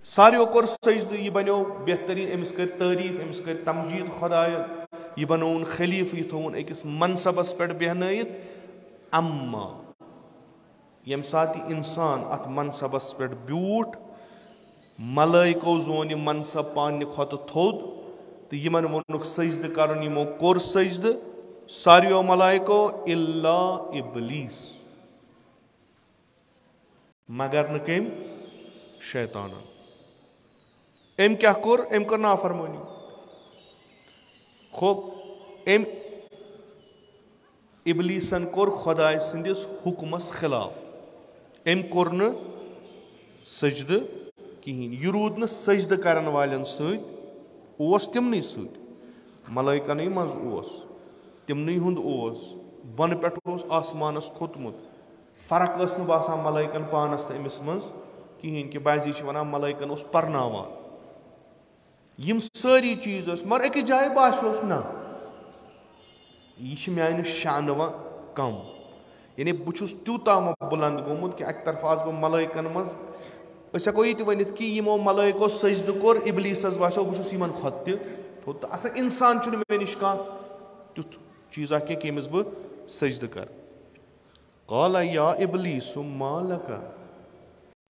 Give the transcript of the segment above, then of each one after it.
सारियों core सजद, यह बनो बेहतरीन, अमिस कर तारीफ, अमिस कर तमजीद खुदायन, यह बनोन खलीफ, यह थोन अकिस मनसबस पे बेहनयत। अम्मा यम सात इंसान अत मनसबस पे ब्यूट, मलाइको जोन यह मनसब पान खोत थोद, तो यमन वोनुक सजद कर, यमो कोर सजद सारियों मलाइको इल्ला इब्लीस, मगर न कम शैतान। एम क्या कोर, एम कर नाफरमानी। खूब एम इब्लीसन कोर खुदाय सिंदिस हुक्मस खिलाफ, एम कोर न सजद कहीं, यह रूद न सजद करन वालन सत, तिमन सत मलाइकन मज तिमन हुंद बन पे आसमानस खोतमुत। फर्क न बासान मलाइकन पानस तो अमिस मज कहें कि बाजी वनान मलाइकन पर्नावान यम सारी चीज मगर अकिस जाए बास ना यह मान शान वन कम, यानी बहुत तूता बुलंद गोमुत कि अक तरफ आज बह मलाइकन मज हेको यह वनित कि यमो मलाइको सजद कोर, इब्लीसस बासो बहुत यमन खोत थोद, तो असल इंसान मे निश कह तुथ चीज़ा कि यमिस बह सजद कर। काला या इब्लीस मा लका,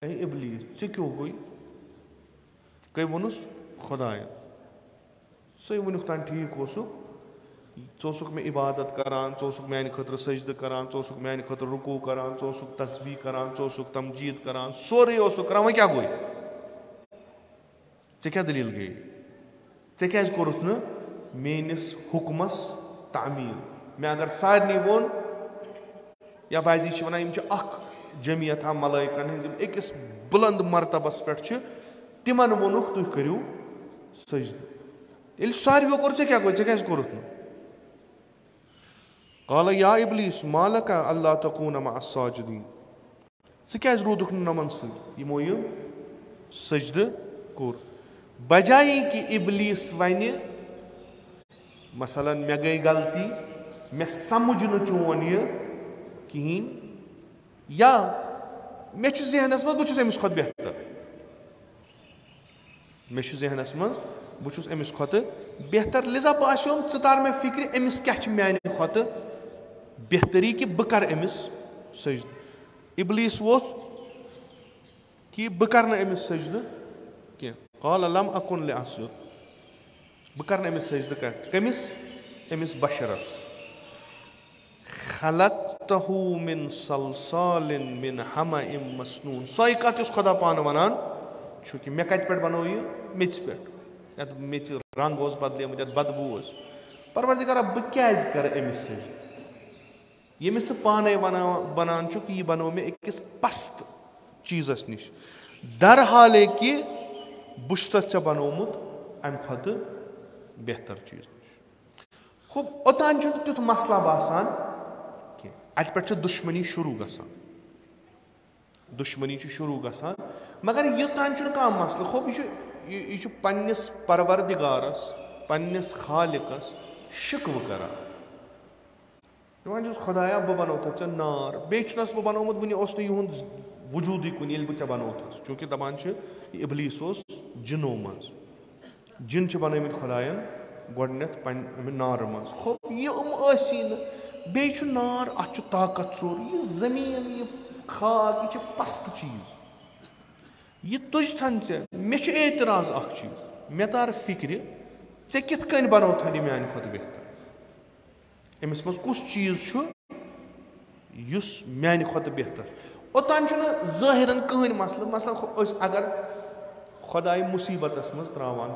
ए इब्लीस ऐ क्यों गई, कई वनुस खुदायन सही वनुक तान ठीक ोसुक मे इबादत करान, ोसुक मान खतर सजद करान, ोसुक मान खतर रुकू करान, ोसुक तस्बीह करान, ोसुक तमजीद करान, सोरे करान, वह क्या गई, ऐ क्या दलील गई, ऐ क्या कोरुत न मेनिस हुक्मस तामील। मे अगर सारनी वोन या बाजी वन जमियत मलाइकन अकिस बुलंद मरतबस पे तिमन वोनुक तुम करू सजद, ये सारियों कोर क्या गो, क्या कोरुत न। काला या इब्लीस मा लका अल्ला तकून मअ साजिदीन, क्या रूदुक नमन सत यमो यह सजद कोर, बजाय कि इब्लीस वन मसलन मे गई गलती, मे समझ न चोन यह कहें, या मे जहनस मज बहुत अमिस खुद बेहतर, मे जहनस मज बहुत अमिस खुद बेहतर, लिजा बासोम च तार मे फिक्र अमिस क्या मान खुद बेहतरी कि बह कर अमिस सजद। इब्लीस वो कि बह कर अमिस सजद कह, काल लम अकुन लिअस्जुद, बह कर अमिस सजद कर कमिस अमिस बशरस। खलक़तहु मिन सलसालिन मिन हमाइम मसनून, सही कत खुदा पान वनान कि मे कत पे बनो यह मेच पे, मेच रंग बदलेमुत, बदबू परवरदिगारा बह क्या कर अमिस सजद, यमिस पाने बनान कि यह बनो मे अकिस पस्त चीजस निश, दर हाले कि बुशत बनोमुत अम खुद बेहतर चीज निश। खूब ओतान तुथ मसला बासान कि अत पे दुश्मनी शुरू गसान, दुश्मनी शुरू गसान, मगर योतान कह मसल। खूब यह पन्निस परवरदिगारस पन्निस खालिकस शिकव करान, खुदाया बह बनो थे नार, बेस बह बनोमुत वन युंद वजूद कुन ये बह बनो थस, चूंकि दपान इब्लीस जिनो मज, जिन बनमित खुदायन गोडनेथ नार मज। खूब यह बे नार अत ताकत चोर, यह जमीन यह खाक यह पस्त चीज, यह तुजन मे एतराज अख चीज, मे तार फिक्र ऐ कित कन बनो थन मान खुद बेहतर, अमिस मज कुस चीज युस मान खुद बेहतर। ओतान ज़ाहिरन कहन मसल, मसलन अगर खुदाई मुसीबतस मज त्रावान,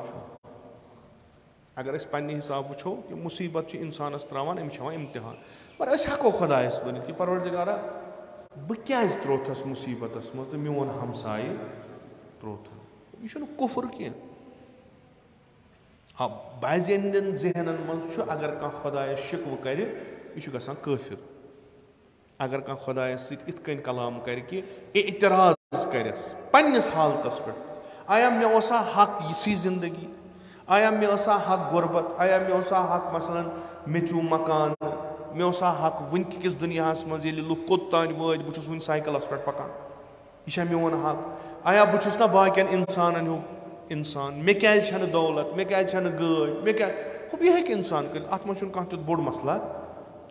अगर पन्ने हिसाब वो कि मुसीबत इंसानस त्रावान, अमिस इम्तिहान, पर हेको खुदायस वन कि परवरदिगारा बह क्या त्रोथस मुसीबतस मज तो मोन हमसाय त्रोथ, यह कुफर कह। हाँ बाज़िन जहनन मज अगर कह खुदायस शिकव कर यह गसान काफिर, अगर कह खुदायस सत कलाम कर कि एतराज करस पन्निस हालतस पे, आया मे ओसा हक इसी जिंदगी, आया मे ओसा हक गुरबत, आया मे ओसा हक मसलन मेचू मकान, मे ओसा हक वनकिस दुनियास मज ये लुक कोत तान वाज, बहुत वन साइकिलस पे पकान, यह मोन हक, آیا بہٕ چھُس نا باقین اِنسانن ہیوٗ اِنسان مےٚ کیازِ چھنہٕ دولت مےٚ کیازِ چھنہٕ گٲڑۍ مےٚ کیازِ ہُہ یہِ ہیٚکہِ اِنسان کٔرِتھ اَتھ منٛز چھُنہٕ کانٛہہ تیُتھ بوٚڑ مسلہٕ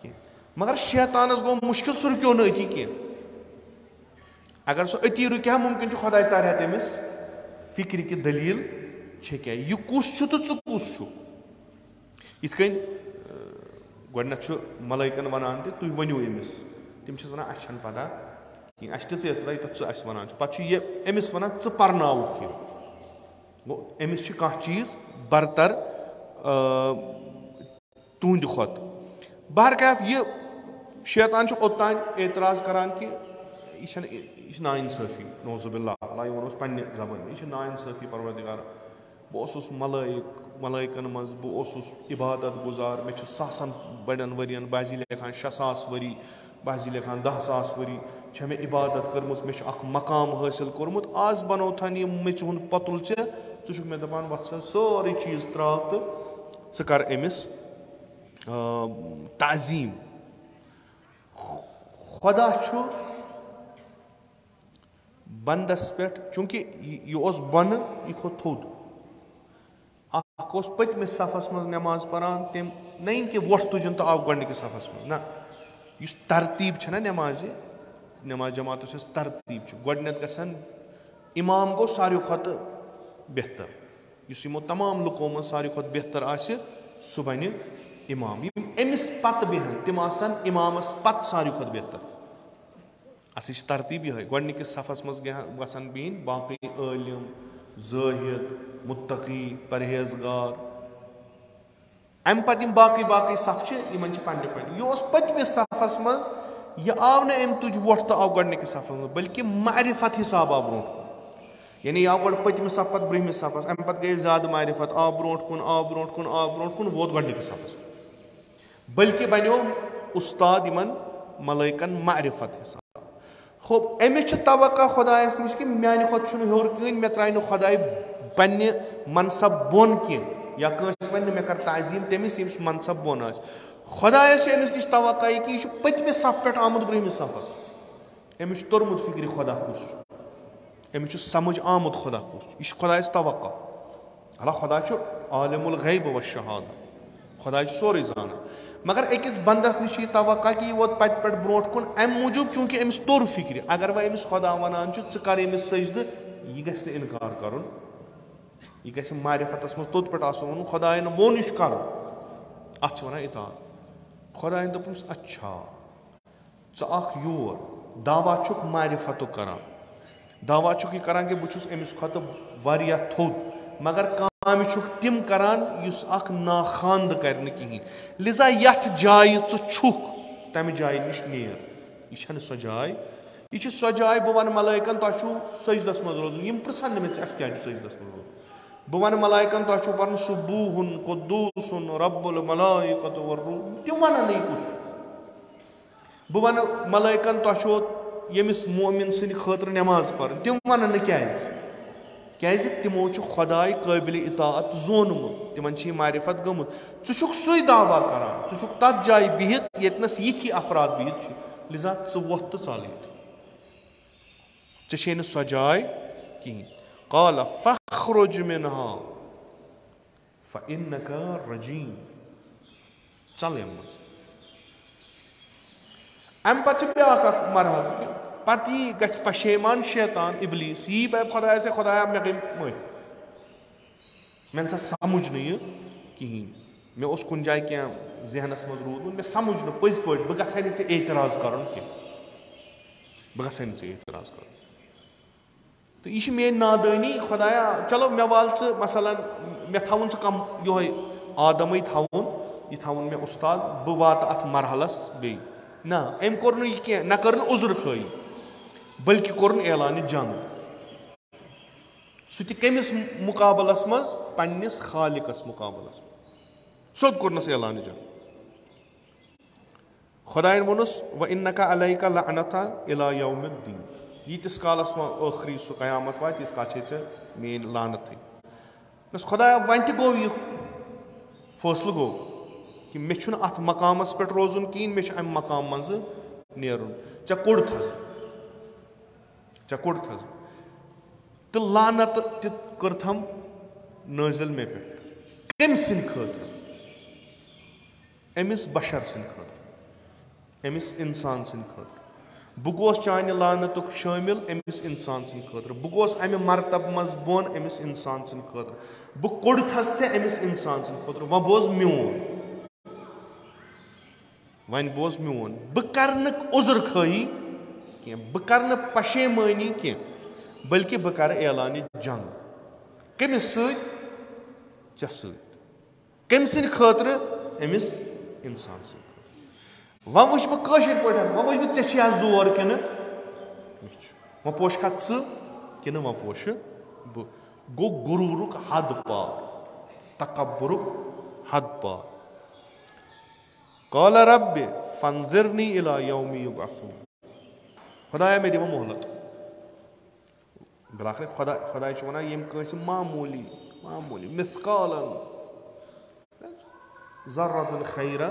کینٛہہ مگر شیطانس گوٚو مُشکِل سُہ رُکیو نہٕ أتی کینٛہہ اگر سُہ أتی رُکہِ ہا مُمکِن چھُ خۄداے تارِ ہا تٔمِس فِکرِ کہِ دٔلیٖل چھےٚ کیٛاہ یہِ کُس چھُ تہٕ ژٕ کُس چھُکھ یِتھ کٔنۍ گۄڈٕنٮ۪تھ چھُ ملٲیکن وَنان تہِ تُہۍ ؤنِو أمِس تِم چھِس وَنان اَسہِ چھَنہٕ پَتہ کِہیٖنۍ اَسہِ تہِ ژٕ پَتہ یوٗتاہ ژٕ اَسہِ وَنان چھُ پَتہٕ چھُ یہِ أمِس وَنان ژٕ پَرناوُکھ یہِ گوٚو أمِس چھِ کانٛہہ چیٖز برتر تُہنٛدِ کھۄتہٕ بہرکیف یہِ شیطان چھُ اوٚتام اعتراض کران کہِ یہِ چھِ نا اِنصٲفی نوزُ باللہ اللہ یہِ وَنو أسۍ پننہِ زبٲنۍ منٛز یہِ چھِ نا اِنصٲفی پروردِگار بہٕ اوسُس ملٲیکن منٛز بہٕ اوسُس عبادت گُزار مےٚ چھِ ساسن بڑٮ۪ن ؤرین بہٕ آسی لیکھان 6,000 ؤری بہٕ آسی لیکھان 10,000 ؤری چھےٚ مےٚ عبادت کٔرمٕژ مےٚ چھُ اکھ مقام حٲصِل کوٚرمُت آز بنوتھن یہِ میٚژِ ہُنٛد پۄتُل ژےٚ ژٕ چھُکھ مےٚ دپان وۄتھ سا سورُے چیٖز تراو تہٕ ژٕ کر أمِس تعظیٖم خۄدا چھُ بنٛدس پٮ۪ٹھ چوٗنٛکہِ یہِ اوس بۄنہٕ یہِ کھوٚت تھوٚد اکھ اوس پٔتمِس صفس منٛز نٮ۪ماز پران تٔمۍ نہ یِن کہِ وۄٹھ تُجُن تہٕ آو گۄڈٕنِکِس صفس منٛز نہ یُس ترتیٖب چھےٚ نا نٮ۪مازِ نٮ۪ماز جماعتس یۄس ترتیٖب چھِ گۄڈٕنٮ۪تھ گژھن اِمام گوٚو ساروی کھۄتہٕ بہتر یُس یِمو تمام لُکو منٛز ساروی کھۄتہٕ بہتر آسہِ سُہ بنہِ اِمام یِم أمِس پتہٕ بیٚہن تِم آسن اِمامس پتہٕ ساروی کھۄتہٕ بہتر اَصلی چھِ ترتیٖب یِہوے گۄڈٕنِکِس صفس منٛز گژھن بِہِنۍ باقٕے عٲلِم زٲہِد مُتقی پرہیزگار اَمہِ پتہٕ یِم باقٕے صف چھِ یِمن چھِ پننہِ پننہِ یہِ اوس پٔتمِس صفس منٛز یہِ آو نہٕ أمۍ تُج وۄٹھ تہٕ آو گۄڈٕنِکِس صفس منٛز بٔلکہِ معرفت حِساب آو برونٛٹھ کُن یعنی یہِ آو گۄڈٕ پٔتمِس صف پتہٕ برٛونٛہمِس صفس اَمہِ پتہٕ گٔیے زیادٕ معرفت آو برونٛٹھ کُن آو برونٛٹھ کُن آو برونٛٹھ کُن ووت گۄڈٕنِکِس صفس بٔلکہِ بنیو اُستاد یِمن ملٲیکن معرفت حِساب ہُہ أمِس چھُ توقع خۄدایس نِش کہِ میانہِ کھۄتہٕ چھُنہٕ ہیوٚر کٕہٕنۍ مےٚ ترٛایہِ نہٕ خۄداے پننہِ منصب بۄن کینٛہہ یا کٲنٛسہِ وَنہِ نہٕ مےٚ کر تعظیٖم تٔمِس ییٚمِس منصب بۄن آسہِ خۄدایس چھِ أمِس نِش توقع یہِ کہِ یہِ چھُ پٔتمِس صف پٮ۪ٹھ آمُت برٛونٛہمِس صفس أمِس چھُ توٚرمُت فِکرِ خۄدا کُس چھُ أمِس چھُ سمجھ آمُت خۄدا کُس چھُ یہِ چھُ خۄدایس توقع اللہ خۄدا چھُ عالِم الغیب وشہادہ خۄدا چھُ سورُے زانان مگر أکِس بنٛدس نِش چھِ یہِ توقع کہِ یہِ ووت پتہٕ پٮ۪ٹھ برونٛٹھ کُن امہِ موٗجوٗب چوٗنٛکہِ أمِس توٚر فِکرِ اگر وۄنۍ أمِس خۄدا ونان چھُ ژٕ کر أمِس سجدٕ یہِ گژھِ نہٕ اِنکار کرُن یہِ گژھِ معرفتس منٛز توٚت پٮ۪ٹھ آسُن ووٚنُن خۄداین ووٚن یہِ چھُ کرُن اتھ چھِ ونان اطاعت خۄداین دوٚپُس اچھا ژٕ اکھ یور دعوا چھُکھ معرفتُک کران دعوا چھُکھ یہِ کران کہِ بہٕ چھُس أمِس کھۄتہٕ واریاہ تھوٚد مگر کامہِ چھُکھ تِم کران یُس اکھ ناخاندٕ کرِ نہٕ کِہینۍ لِذا یتھ جایہِ ژٕ چھُکھ تمہِ جایہِ نِش نیر یہِ چھنہٕ سۄ جاے یہِ چھِ سۄ جاے بہٕ ونہٕ ملٲیکن تۄہہِ چھُو سجدس منٛز روزُن یِم پرژھن نہٕ مےٚ ژٕ اَسہِ کیازِ چھُ سجدس منٛز روزُن بہٕ ونہٕ ملایکن تۄہہِ چھُو پرُن سُبوٗہُن قُدوٗسُن رۄب الملایکۃ والروح تِم ونن نہٕ یہِ کُس چھُ بہٕ ونہٕ ملٲیکن تۄہہِ چھُو ییٚمِس مومِن سٕنٛدِ خٲطرٕ نٮ۪ماز پرٕنۍ تِم ونن نہٕ کیازِ تِمو چھُ خۄداے قٲبلِ اطاعت زونمُت تِمن چھِ یہِ معرفت گٔمٕژ ژٕ چھُکھ سُے دعوا کران ژٕ چھُکھ تتھ جایہِ بِہِتھ ییٚتنس یِتھی افراد بِہِتھ چھِ لِذا ژٕ وۄتھ تہٕ ژَل ییٚتہِ ژےٚ چھے نہٕ سۄ جاے کِہینۍ قال فاخرج منها فإنك رجيم ژَل ییٚمہِ منٛز اَمہِ پتہٕ چھِ بیاکھ اکھ مرحلہٕ پتہٕ یی گژھِ پشیمان شیطان ابلیٖس یی بہٕ خۄدایس ہے خۄدایا مےٚ گٔے معٲفی مےٚ نسا سمجھ نہٕ یہِ کِہینۍ مےٚ اوس کُنہِ جایہِ کینٛہہ ذہنس منٛز روٗدمُت مےٚ سمجھ نہٕ پٔزۍ پٲٹھۍ بہٕ گژھٕ ہا نہٕ ژےٚ اعتراض کرُن کینٛہہ بہٕ گژھٕ ہا نہٕ ژےٚ اعتراض کرُن تہٕ یہِ چھِ میٲنۍ نادٲنی خۄدایا چلو مےٚ وال ژٕ مثلاً مےٚ تھاوُن ژٕ کم یِہوے آدمٕے تھاوُن یہِ تھاوُن مےٚ اُستاد بہٕ واتہٕ اتھ مرحلس بیٚیہِ نہ أمۍ کوٚر نہٕ یہِ کینٛہہ نہ کٔر نہٕ عُذر خٲیی بٔلکہِ کوٚرُن اعلانہِ جنگ سُہ تہِ کٔمِس مُقابلس منٛز پننِس خالِقس مُقابلس منٛز سیوٚد کوٚرنس اعلانہِ جنگ خۄداین ووٚنُس وَإِنَّكَ عَلَيْكَ لَعْنَةً إِلَىٰ يَوْمِ الدِّينِ ییٖتِس کالس وۄنۍ ٲخری سُہ قیامت واتہِ تیٖتِس کالس چھے ژےٚ میٲنۍ لعنتھٕے دوٚپُس خۄدایا وۄنۍ تہِ گوٚو یہِ فٲصلہٕ گوٚو کہِ مےٚ چھُنہٕ اتھ مقامس پٮ۪ٹھ روزُن کِہینۍ مےٚ چھُ امہِ مقام منٛزٕ نیرُن ژےٚ کوٚڑتھس तो लानत कर्थम नाजिल मे पे कम सिंद खतर अमिस बशर सिंद खतर अमिस इंसान सिंद खतर बह गोस चाने लानतुक शामिल अमिस इंसान सिंद खतर बह गोस अमे मरतब मज बोन अमिस इंसान सिंद खतर बह कोड़थस से अमिस इंसान सिंद खतर वह बोज म्योन वन बोज म्योन बह कर उजुर खाई क्या बह कर पशेमानी क्या बल्कि बह कर ऐलान जंग कमिस सत कम सिंद खतर अमिस इंसान सिंद वह वुच बह कशिर पे वह वुच बह ऐ जोर कि वह पोश खा कि वह पोश बह गो गुरूरुक हद पार तकब्बुरुक हद पार क़ाल रब्बि फंज़िरनी इला यौमि युबअसून खुदाया मे दिव मोहलत बिलाखिर खुदाय वन यम कंस मामूली मामूली मिस्कालन ज़र्रतुन खैरा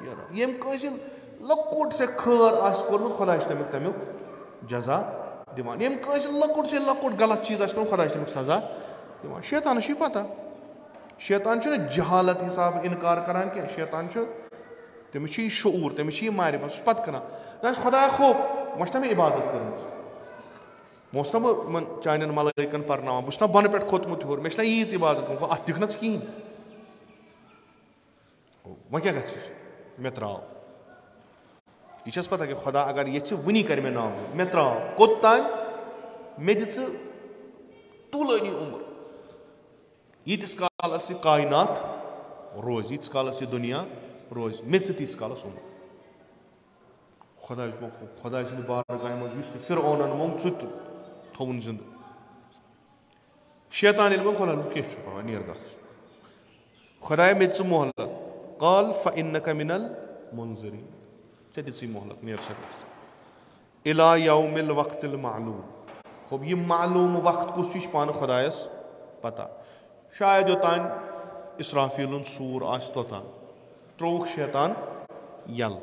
यरा यम कंस लकुट से खैर आस कोरमुत खुदाय तमिक जजा दिवान यम कंस लकुट से लकुट गलत चीज आस खुदाय तमिक सजा दिवान शैतान छ पता शैतान छ जहालत हिसाब इनकार करान कि शैतान छ तमिस शऊर तमिस मारिफत पत कर खुदा खो वह इबादत कर बह चान मलाइकन पर्ना बह बन पे खोतमुत हर मे यीज इबादत कर अत दिख कहीं वह क्या मे त्राव यह पता कि खुदा अगर ये वनी कर मे नाम मे त्राव कोत तान मे दि तुलानी उम्र यीतिस कालस यह कायनात रोज यीतिस कालस यह दुनिया रोज मे तीस कालस उम्र खुदा सद बारगाह मज फिरौनन मोम थोन जिंद शैतान खुदा कह पवा नीर ग खुदाया मे मोहलत क़ाल फ़इन्नक मिनल मुनज़िरीन चे दिस मोहलत नीर सा इला यौमिल वक़्तिल मालूम खूब यह मालूम वक्त कुछ यह पान खुदायस पता शायद योतान इसराफील सूर आस तोतान त्रोक शैतान यल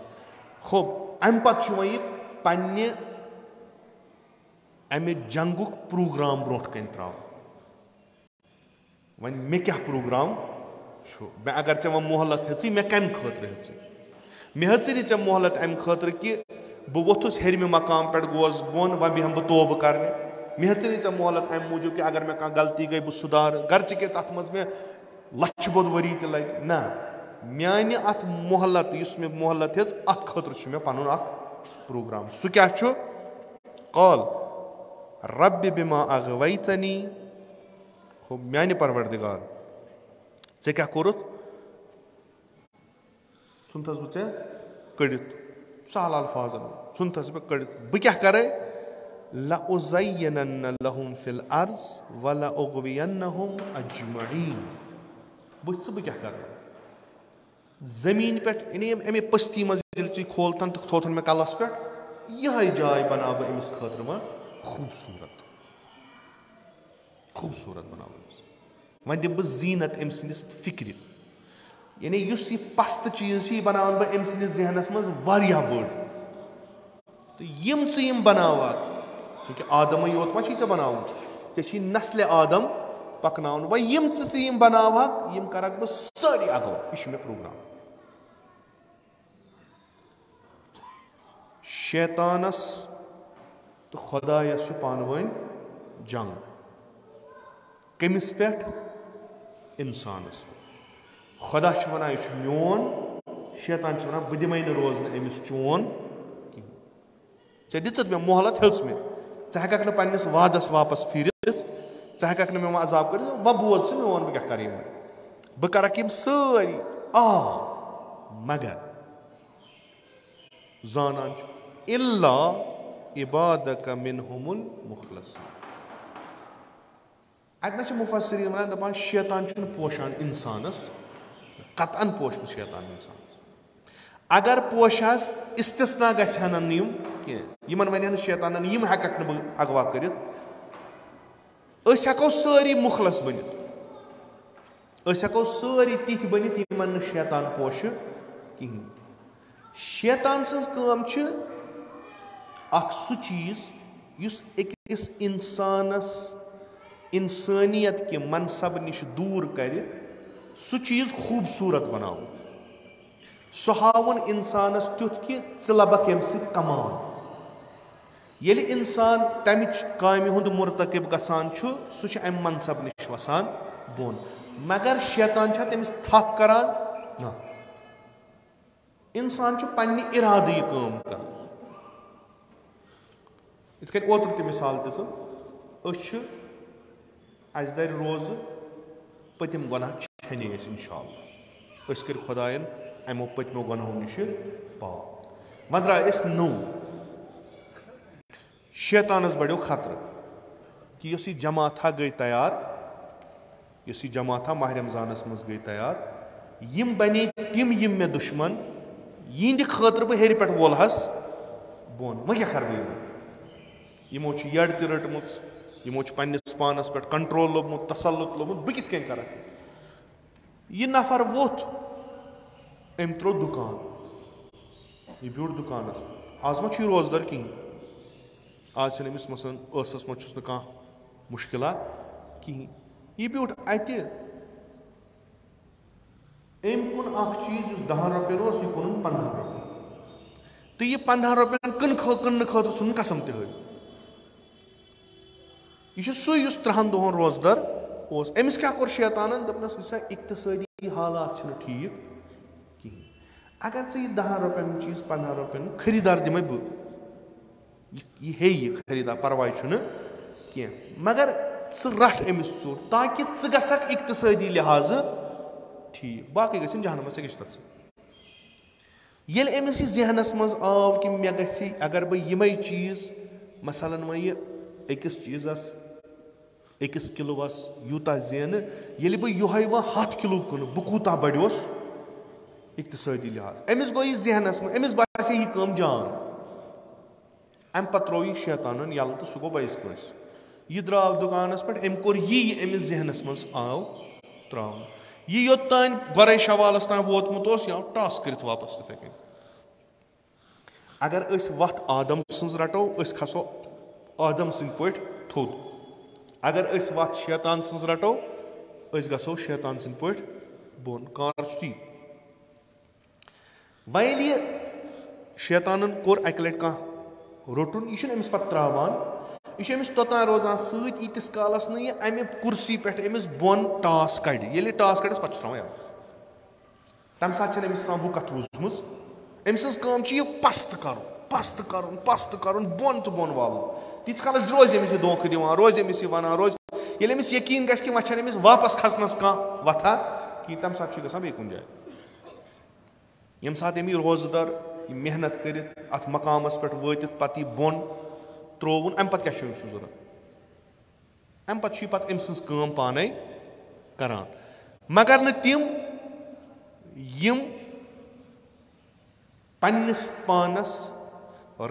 खूब अम पत वह पन्ने अमे जंगुक प्रोग्राम ब्रोट कन त्राव वन मे क्या प्रोग्राम मे अगर चे वह मोहलत हे मे कम खतर हे मे हे चे मोहलत अम खतर कि बह वोथुस हेरमि मकाम पे गोस बोन वह बेहम बह तोब करने मे हे चे मोहलत अम मूजूब कि अगर मे कह गलती गई बह सुधार गर्च के तथ मज मे लछ बोद वरी त लग ना म्यान अत मोहलत मे मोहलत हे अत खतर मे पन प्रोग्राम सह क्या क़ाल रब्बि बिमा अग़वैतनी खूब म्यान परवरदिगार ऐ क्या कोरुत सुनथस बह कड़ित सहल अल्फाजन सुनथस बह कड़ित बह क्या करे लउज़य्यिनन्न लहुम फिल अर्ज़ व लउग़वियन्नहुम अजमईन बह क्या कर जमीन पे अमे पस्ती मज खोलतन तो थोथन मे कलस पे यह जाय बना बह अमिस खतर वह खूबसूरत खूबसूरत बना वह दिम बह जीनत अम सिंदिस फिक्र यानी यह पस्त चीज बना बह अम सिंदिस जहनस मज वारिया बड़ तो यम बनावा चूँकि आदम योत मा चे बनावन चे नस्ल आदम पकना वह यम बनावा यम करक बह सारी अगवा यह मे प्रोग्राम शैतानस तो खुदायस पान वन जंग कमिस पे इंसानस खुदा वन यह मोन शैतान वन बह दिम रोजन अमिस चोन चे दित मे मोहलत हे मे हेक न पन्निस वादस वापस फिरित हेक मे अजाब कर वह बोध मोन बह क्या कर बह करक सारी मगर जानान इल्ला इबादक मिनहुमुल मुखलसीन अत मुफस्सिरीन वन दपान शैतान पोशान इंसानस कतन पोश शैतान इंसानस अगर पोशास इस्तिस्ना गम कह वन शैतान यम हेकक न अगवा कर हेको सारी मुखलस बनित हेको सारी तिथ बनित यमन शैतान पोश कहें शैतान सज सह चीज युस अकिस इंसानस इंसानियत के मनसब निश दूर कर सह चीज खूबसूरत बनाओ सह हावन इंसानस तुथ कि लबक अम सत कमान येल इंसान तमिच कामि हुंद मुर्तकिब गसान छु सह अम मनसब निश वसान बोन मगर शैतान छा तमिस थप करान ना इंसान छु पन्नि इरादे यह काम कर इत कन ओत्र ते मिसाल दिस अस दर रोज पतिम गुनाह छने इंशाअल्लाह अस कर खुदायन अमो पतमो गुनाहों निश पाक वह द्राय अस नौ शैतानस बढ़ो खतर कि यह जमात गई तैयार यह जमात माह रमजानस मज गई तैयार यम बने तिम यम मे दुश्मन यिंद खतर बह हेर पे वोलहस बोन वह क्या कर बह यमो यड़ त रटमुत यमो पन्निस पानस पे कंट्रोल लोबमुत तसल्लुत लोबमुत बह कित कर यह नफर वोथ अम त्रो दुकान यह ब्यूट दुकानस आज मा रोजदार कहें आज अमिस मसन स मस कह मुश्किल कहें यह ब्यूट अत अम कुन चीज 10 रुपयन यह कुन 15 रुपये तो यह 15 रुपयन कन्न खतर सुन कसम तह यह सह 3 दोहन रोजदार अमिस क्या कोर शैतानन दपनस वसा इक्तसादी हालात ठीक कहें अगर यह 10 रुपयन चीज 15 रुपयन खरीदार दिमे यह हे यह खरीदार परवाह कह मगर रट अमिस चोर ताकि गक इक्तसादी लिहाज ठीक बाकी गन जहनम से गत ये अमिस जहनस मज आव कि मे ग अगर बह यम चीज मसलन वो यह अकिस चीजस 1 किलोस यूता जेन ये बह यह वो 100 किलो कुन बह कूता बड़ोस इक्तसादी लिहाज अमिस गो यह जहनस मज अमिस बासे यह काम जान अम पे त्रो यह शैतान यल तो सह गो बैस कस यह द्राव दुकानस पे अम कोर यह अमिस जहनस मज आव त्रा यह योतान गोरे शवालस तान वोतमुत यह आव टस कर वापस तिथे कन अगर वत आदम सज रटो खसो आदम सद पे थोद अगर वत शैतान सज रटो गो शैतान सद पे बोन कार ती वल यह शैतान कोर अक लट कह रोटुन यह अमिस पे त्रावान यह अमिस तोतान रोजान सत यीतिस कालस न अमे कुर्सी पे अमिस बोन टास कड़ ये टास कड़स पे त्रा तम सात अमिस वो कत रूजम अम यह पस्त कर बोन तो बोन वाल तीस कालस रोज अमिस धोख दिवान रोज अमिस वन रोज ये अमिस यकीन गि कि वह अमिस वापस खसनस कह वथा कि तम सात ग बे कुन जाए यम सात अमी रोजदार मेहनत कर अत मकामस पे वत पे बोन त्रोवन अम पे क्या जरूरत अम पे पे अम सम पाने करान मगर न तिम यम पन्निस पानस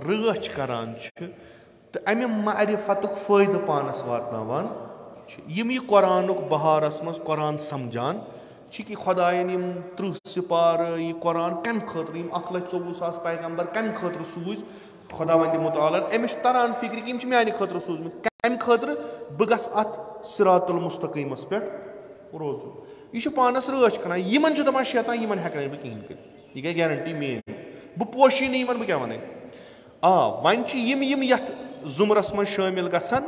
रच करान तो अमे मारिफतुक फायदे पानस वातनावान यम यह कुरानुक बहारस मज कुरान समझान कि खुदायन यम 30 सिपार यह कुरान कम खतर 1,24,000 पैगंबर कम खतर सूज खुदावंद मुतालन अमिस तरान फिक्र कि माने खतर सूजमत कम खतर बह गस अत सिरातुल मुस्तकीमस पे रोजून यह पानस रच करान यमन दपान शैतान यमन हेकन बह कहें कर यह गई गारंटी मेन बह पोशी वन बह क्या वन वन यम यम यथ जुमरस मज शामिल गसन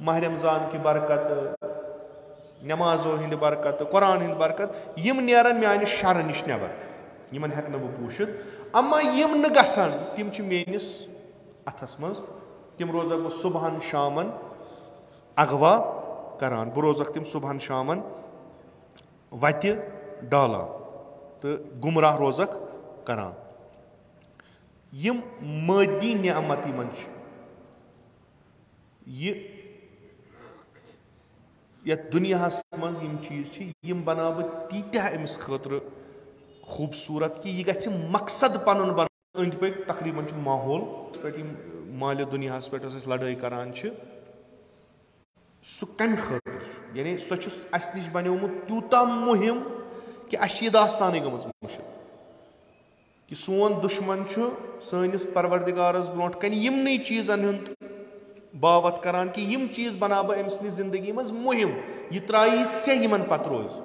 माह रमजान की बरकत नमाजों हिंद बरकत कुरान हिंद बरकत यम नेरन माने शर निश नबर यमन हेक बह पूशित अम्मा यम न गसान तिम मेनिस अथस मज तिम रोजक बह सुबहन शामन अगवा करान बह रोजक तिम सुबहन शामन वत डाला तो गुमराह रोजक करान यम मादी नियामत यमन ये दुनियास मज यम चीज यम बना बह तीत्या अमिस खतर खूबसूरत कि यह गि मकसद पन बन अंद पे तकरीबन माहौल पे माल दुनियास पे लड़ाई करान सह कम खतर यानी सह निश बनोमुत तूता मुहिम कि अह दास्तान गमज मुश्किल कि सोन दुश्मन सनिस परवरदिगारस ब्रोट कन यमन चीजन باوت کران کہ یم چیز بنا بہ أمۍ سٕنٛدِ زندگی منٛز مہم یہِ ترٛایی ژےٚ یِمن پتہٕ روزِ.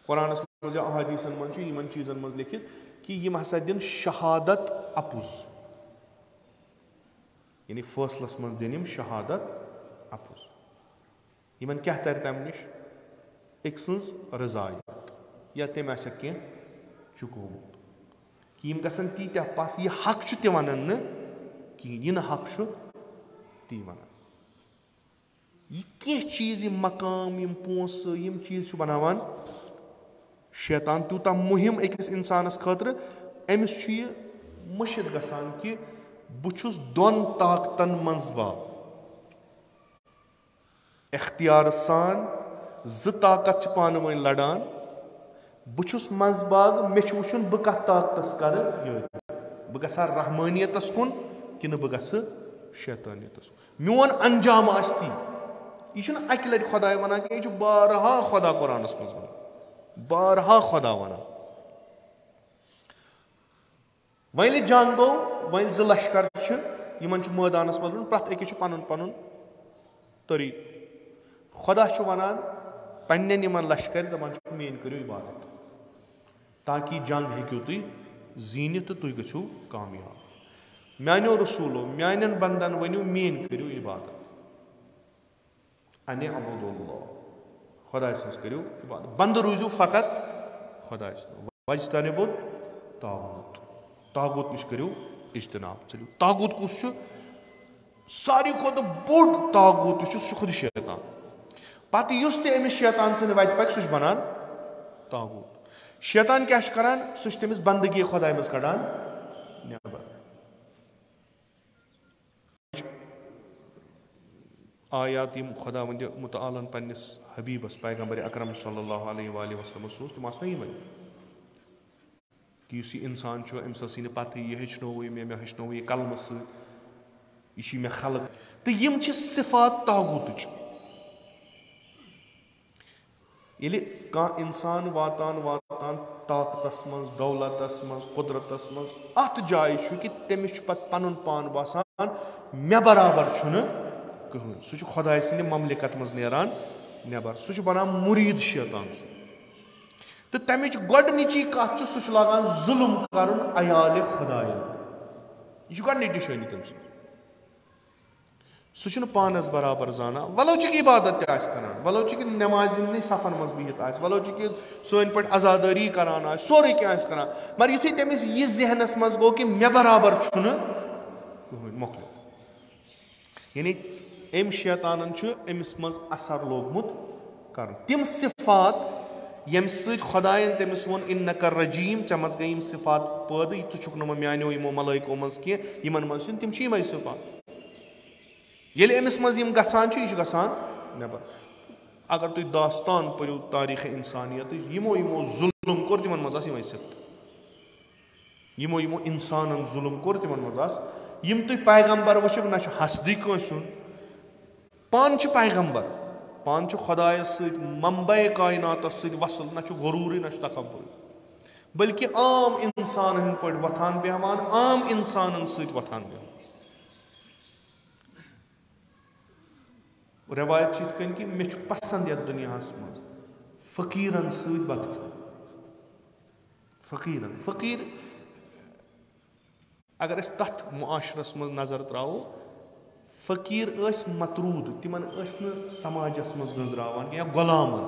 قرآنس منٛز یا احادیٖثن منٛز چھُ یِمن چیٖزن منٛز لیکھِتھ کہ یِم ہسا دِن شہادت اپُز, یعنی فٲصلس منٛز دِن یِم شہادت اپُز. یِمن کیٛاہ ترِ تمہِ نِش؟ أکۍ سٕنٛز رضایت یا تٔمۍ آسٮ۪کھ کینٛہہ چُکومُت کہِ یِم گژھن تیٖتیٛاہ پس, یہِ حق چھُ تہِ ونن نہٕ کِہیٖنۍ, یہِ نہٕ حق چھُ تی ونان. یہِ کینٛہہ چیٖز, یِم مقام, یِم پونٛسہٕ, یِم چیٖز چھُ بناوان شیطان تیوٗتاہ مُہِم أکِس انسانس خٲطرٕ, أمِس چھُ یہِ مٔشِد گژھان کہِ بہٕ چھُس دۄن طاقتن منٛز با, اختیار سان زٕ طاقت چھِ پانہٕ ؤنۍ لڑان, بہٕ چھُس منٛزٕ باگ, مےٚ چھُ وٕچھُن بہٕ کتھ طاقتس کرٕ یٲری, بہٕ گژھا رحمٲنیتس کُن کِنہٕ بہٕ گژھٕ شیطٲنیتس کُن, میون انجام آسہِ تی. یہِ چھُنہٕ اکہِ لٹہِ خۄداے ونان کینٛہہ, یہِ چھُ بارہا خۄدا قرآنس منٛز ونان, بارہا خۄدا ونان. وۄنۍ ییٚلہِ جنگ گوٚو, وۄنۍ زٕ لشکر چھِ, یِمن چھُ مٲدانس منٛز روزُن, پرٛٮ۪تھ أکِس چھُ پنُن پنُن طریٖقہٕ. خۄدا چھُ ونان پننٮ۪ن یِمن لشکر, دپان چھُ میٲنۍ کٔرِو عبادت تاکہِ یہِ جنگ ہیٚکِو تُہۍ زیٖنِتھ تہٕ تُہۍ گٔژھِو کامیاب. میانیو رسوٗلو, میانٮ۪ن بنٛدن ؤنِو میٲنۍ کٔرِو عبادت, انِ عبدُ اللہ, خۄداے سٕنٛز کٔرِو عبادت, بنٛدٕ روٗزِو فقط خۄداے سٕنٛز. وجتنِبُ طاغوٗت, طاغوٗت نِش کٔرِو اجتناب, ژٔلِو. طاغوٗت کُس چھُ؟ ساروی کھۄتہٕ بوٚڑ طاغوٗت یُس چھُ سُہ چھُ خۄد شیطان. پتہٕ یُس تہِ أمِس شیطان سٕنٛدِ وتہِ پکہِ سُہ چھُ بنان طاغوٗت. شیطان کیٛاہ چھُ کران؟ سُہ چھُ تٔمِس بندگی خۄداے منٛز کڑان نٮ۪بر. آیات یِم خۄدا وندِ مُتعالن پننِس حبیٖبس پیغمبر اکرم صلی اللہ علیہ وآلہ وسلمس سوٗز, تِم آسہٕ نا یِمے کہِ یُس یہِ انسان چھُ أمِس ٲسٕے نہٕ پتہٕے, یہِ ہیٚچھنووُے مےٚ ہیٚچھنووُے یہِ کلمہٕ سۭتۍ, یہِ چھُے مےٚ خلق, تہٕ یِم چھِ صفات طاغوٗتٕچ. ییٚلہِ کانٛہہ انسان واتان واتان طاقتس منٛز, دولتس منٛز, قُدرتس منٛز اتھ جایہِ چھُ کہِ تٔمِس چھُ پتہٕ پنُن پان باسان مےٚ برابر چھُنہٕ کٕہٕنۍ, سُہ چھُ خۄداے سٕنٛدِ مملِکت منٛز نیران نٮ۪بر, سُہ چھُ بنان مُریٖد شیطان سُنٛد. تہٕ تمِچ گۄڈنِچی کتھ چھِ, سُہ چھُ لاگان ظُلُم کرُن عیالِ خۄداین. یہِ چھُ گۄڈنِچ نِشٲنی تٔمۍ سٕنٛز. سُہ چھُنہٕ پانس برابر زانان, ولو چھِ کہِ عبادت تہِ آسہِ کران, ولو چھِ کہِ نٮ۪مازِ ہِنٛدنٕے صفن منٛز بِہِتھ آسہِ, ولو چھِ کہِ سٲنۍ پٲٹھۍ عزادٲری کران آسہِ, سورُے کینٛہہ آسہِ کران, مگر یِتھُے تٔمِس یہِ ذہنس منٛز گوٚو کہِ مےٚ برابر چھُنہٕ کٕہٕنۍ, مۄکلیو. یعنی أمۍ شیطانن چھُ أمِس منٛز اثر لوگمُت کرُن. تِم صفات ییٚمہِ سۭتۍ خۄداین تٔمِس ووٚن اِنَّکَ رجیٖم, ژےٚ منٛز گٔے یِم صفات پٲدٕ, ژٕ چھُکھ نہٕ وۄنۍ میانیو یِمو ملٲیکو منٛز کینٛہہ, یِمن منٛز چھِنہٕ, تِم چھِ یِمے صفات. ییٚلہِ أمِس منٛز یِم گژھان چھِ, یہِ چھُ گژھان نٮ۪بر. اگر تُہۍ داستان پٔرِو تاریٖخ اِنسانیتٕچ, یِمو ظُلُم کوٚر تِمن منٛز آسہٕ یِمے صفتہٕ, یِمو انسانن ظُلُم کوٚر تِمن منٛز آسہٕ یِم. تُہۍ پیغمبر وٕچھِو, نہ چھُ حسدٕے کٲنٛسہِ ہُنٛد, پانہٕ چھِ پیغمبر, پانہٕ چھُ خۄدایس سۭتۍ منبعے کایناتس سۭتۍ وصل, نہ چھُ غروٗرٕے نہ چھُ تکبُرٕے, بٔلکہِ عام انسان ہٕنٛدۍ پٲٹھۍ وۄتھان بیٚہوان, عام انسانن سۭتۍ وۄتھان بیٚہوان. رٮ۪وایت چھِ یِتھ کٔنۍ کہِ مےٚ چھُ پسنٛد یتھ دُنیاہس منٛز فقیٖرن سۭتۍ بتہٕ کھیوٚن. فقیٖرن, فقیٖر اگر أسۍ تتھ معاشرس منٛز نظر تراوو, فقیٖر ٲسۍ مطروٗد, تِمن ٲسۍ نہٕ سماجس منٛز گنٛزراوان کینٛہہ, یا غۄلامن,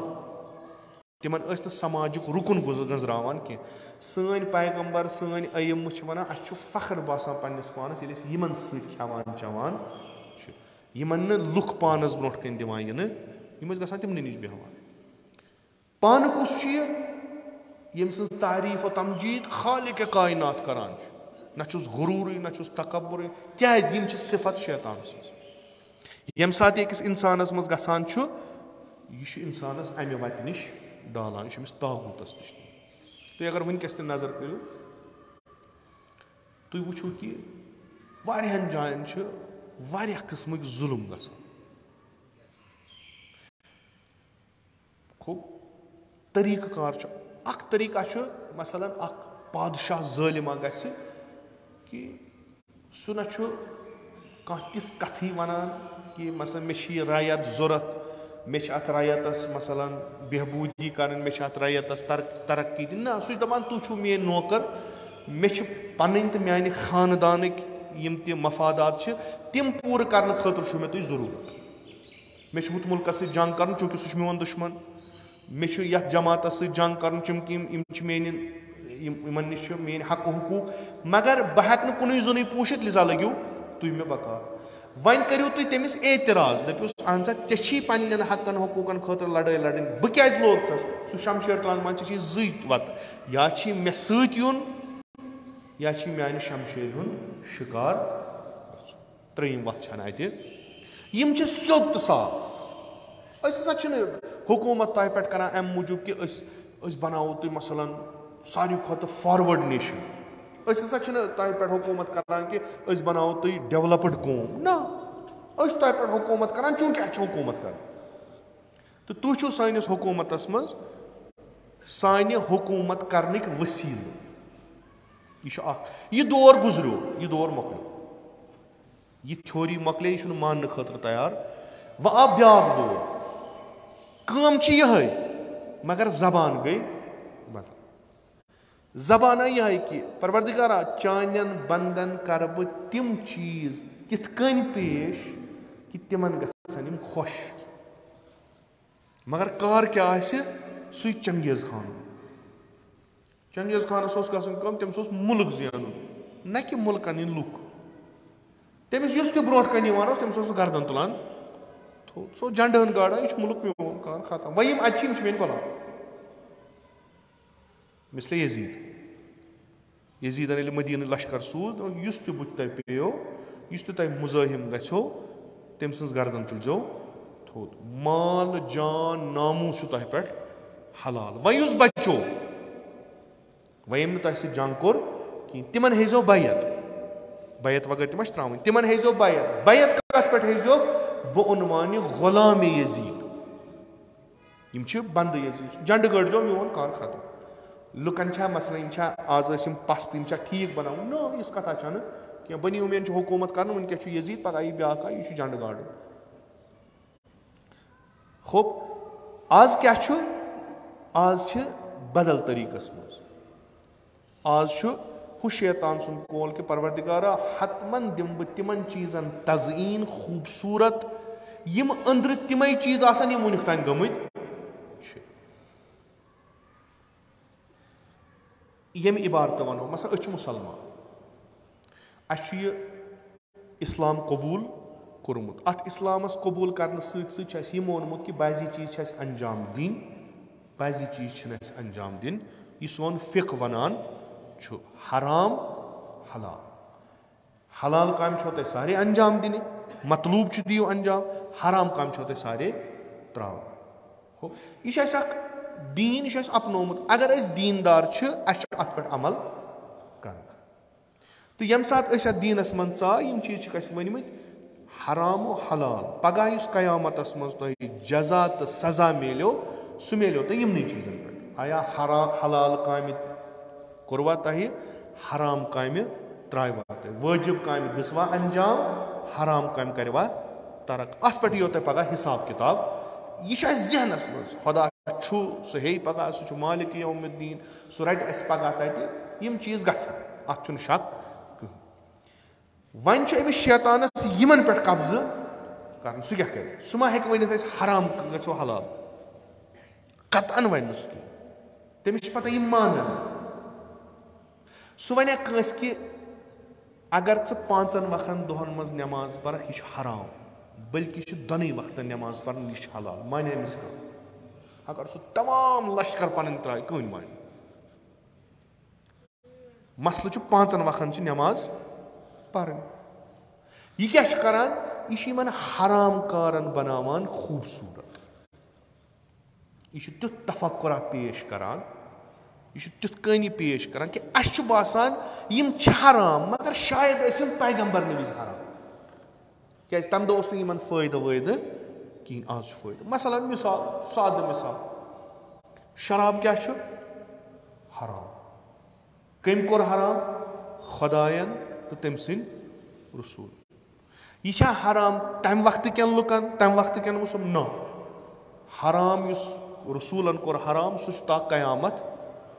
تِمن ٲسۍ نہٕ سماجُک رُکُن گنٛزراوان کینٛہہ. سٲنۍ پیغمبر, سٲنۍ ائمہٕ چھِ ونان اسہِ چھُ فخر باسان پننِس پانس ییٚلہِ أسۍ یِمن سۭتۍ کھٮ۪وان چٮ۪وان چھِ, یِمن نہٕ لُکھ پانس برونٛٹھ کنۍ دِوان یِنہٕ, یِم ٲسۍ گژھان تِمنٕے نِش بیٚہوان. پانہٕ کُس چھُ یہِ ییٚمہِ سٕنٛز تعریٖف و تمجیٖد خالقِ کاینات کران چھُ, نہ چھُس غروٗرٕے نہ چھُس تکبُرٕے, کیٛازِ یِم چھِ صفت شیطان سٕنٛز. ییٚمہِ ساتہٕ یہِ أکِس انسانس منٛز گژھان چھُ, یہِ چھُ انسانس امہِ وتہِ نِش ڈالان, یہِ چھُ أمِس طاغوٗتس نِش. تُہۍ اگر وٕنکیٚس تہِ نظر کٔرِو, تُہۍ وٕچھِو کہِ واریاہن جاین چھِ واریاہ قٕسمٕکۍ ظُلُم گژھان. خوب طریٖقہٕ کار چھُ, اکھ طریٖقہ چھُ مثلاً اکھ بادشاہ ظٲلِما گژھِ کہِ سُہ نہ چھُ कह तिस कथी वनान कि मसलन मे रायत जरूरत मे रायतस मसलन बेहबूदी कर मे रायतस तरक्की दिन ना सह दपान तुम मेन नौकर मे पन तो माने खानदान यम ते मफादात तिम पूर कर खतर मे तुम जरूरत मे हुत मुल्क जंग कर चूंकि सह मोन दुश्मन मे जमात जंग कर चूंकि मेन निश मेन हक हुकूक मगर बह हेक कुन जुन पूछित लिजा लगियो तुम मे बकार वन करू तुम तमिस एतराज दपोस अहन सा ऐ पन्न हकन हकूकन खतर लड़ाई लड़न बह क्या लोग सह शमशेर तुलान मान ज़ वत या मे सुन या माने शमशेर हुंद शिकार त्रीम वत अम स्योद तो साफ असा हुकूमत तह पे कर अम मूजूब कि बनावो तुम मसलन सारे खुद फॉरवर्ड नेशन असा तह पे हुकूमत करान कि बनावो तुम डेवलप्ड कौम ना तह पे हुकूमत करान चूंकि हुकूमत कर तो तुम सानिस हुकूमतस मज सानि हुकूमत करने वसील यह दौर गुजरो यह दौर मकलो यह थ्योरी मकले यह मान खतर तैयार व आ ब्याक दौर कम यह मगर जबान गई बदल जबान यह कि परवरदिगारा चानन बंदन कर बह तिम चीज तिथ कन पेश कि तिमन गसन खुश मगर कार क्या सु चंगेज खान चंगेज खानस गम तमिस मुल्क जेन न कि मुल्कन इन लुक तमिस तह ब्रोट कन तमिस गर्दन तुलान सो झंडन गाड़ा यह मुल्क मोन कार खत्म वह अचि मेन गुलाम मिसले यजीदन मदीन लश्कर सूज इस तह बुत तह पेयो इस तह मुजाहिम गो तम सज गर्दन तुलजो थोद माल जान नामूस तह पे हलाल वह बचो वह तह जंग कोर कि तिमन हेजो बैत वगर तम त्रावन तिमन हेजो बैत कत पे हेजो बह उनवान गुलाम यजीद बंद यजीद झंड गड़जो मोन कार खत्म लुकन मसला आज पस्त ठीक बनाव नो इस कथा क्या बनियो मेन हुकूमत कर वनक यजीद पगह यह ब्या यह झंड गाड़ खूब आज क्या आज बदल तरीकस मज आज हु शैतान सुन कौल कि परवरदिगारा हतमन दिम बह तिमन चीजन तज़ीन खूबसूरत यम अंदर तिमे चीज आसन यम वुनिक तान गमित यम इबारत वनो मसलन अछ मुसलमान अ इस्लाम कबूल कोरमुत अत इस्लामस कबूल करने सत यह मोनमुत कि बाजी चीज अंजाम दिन बाजी चीज अंजाम दिन यह सोन फिक वनान हराम हलाल हलाल काम छो तह सारे अंजाम दिन मतलूब दियो अंजाम हराम काम छो तह सारे त्राव यह दीन यह अपनोमुत अगर दीनदार अत पे अमल कर तो यम सात दीनस मन चा चीज वनमित हराम हलाल पगह कयामतस मज तुह जजा तो सजा मिलो सह मिलो तो यमन चीजन पे आया हलाल काम कोरवा तह हराम काम त्रवा तह वाजिब काम दिसवा अंजाम हराम काम करवा तरक अत पे यो तह पगह हिसाब किताब यह जहनस मज खुदा सह हे पगह सह मालिक यौमुद्दीन सह रट अस पगह तत यम चीज गछन अत शक वन अमिस शैतानस यमन पे कब्ज कर सह क्या कर सह मा हेक वन हराम गो हलाल कतन वन तमिस पता यह मानन सह वन कस कि अगर च 5 वक्तन दोहन मज नमाज पर यह हराम बल्कि दोनों वक्तन नमाज पर यह हलाल मान अमिस अगर सह तमाम लश्कर पन त्राय कन मान मसल 5 वक्तन नमाज पर यह क्या करान यह हराम कारन बनावान खूबसूरत यह तुथ तफक्कुरा पेश करान यह तुथ कहानी पेश करान कि अस बासान यम हराम मगर शायद पैगंबर विज हराम क्या तम दो इन फायदे वायदे कहीं आज फायदे मसलन मिसाल साद मिसाल शराब क्या हराम कम कोर हराम खुदायन तो तम सिंद रसूल यह हराम तम वक्त कन लुकन तम वक्त कन मुसलमान न हराम रसूलन कोर हराम सह कयामत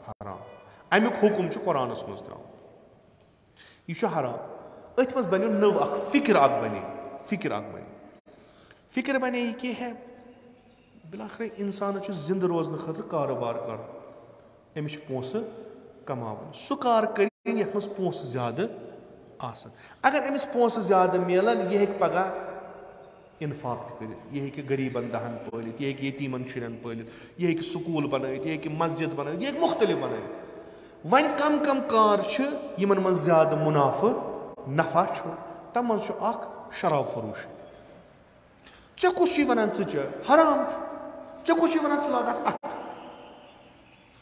हराम अमुक हुकुम कुरानस मज त्रा यह हराम अथ मज बनो नव फिक्र बने फिक्र बने यह कि है बिलाखिर इंसान जिंद रोजन खतर कारोबार कर अमिस पोस कमावन सह कार कर यथ मज पोस ज्यादा आसन अगर अमिस पोस ज्यादा मिलान यह हेक पगह इन्फाक कर यह हेक गरीबन दहन पालित यह हेक यतीमन शुरन पालित यह हेक स्कूल बनैत यह हेक मस्जिद बनैत यह हेक मुख्तलिफ बनैत वन कम कम कार यमन मज ज्यादा मुनाफा नफा तम मज शराब फरोश ऐ कुछ वन चे हराम ऐ कुछ वन च लाग अत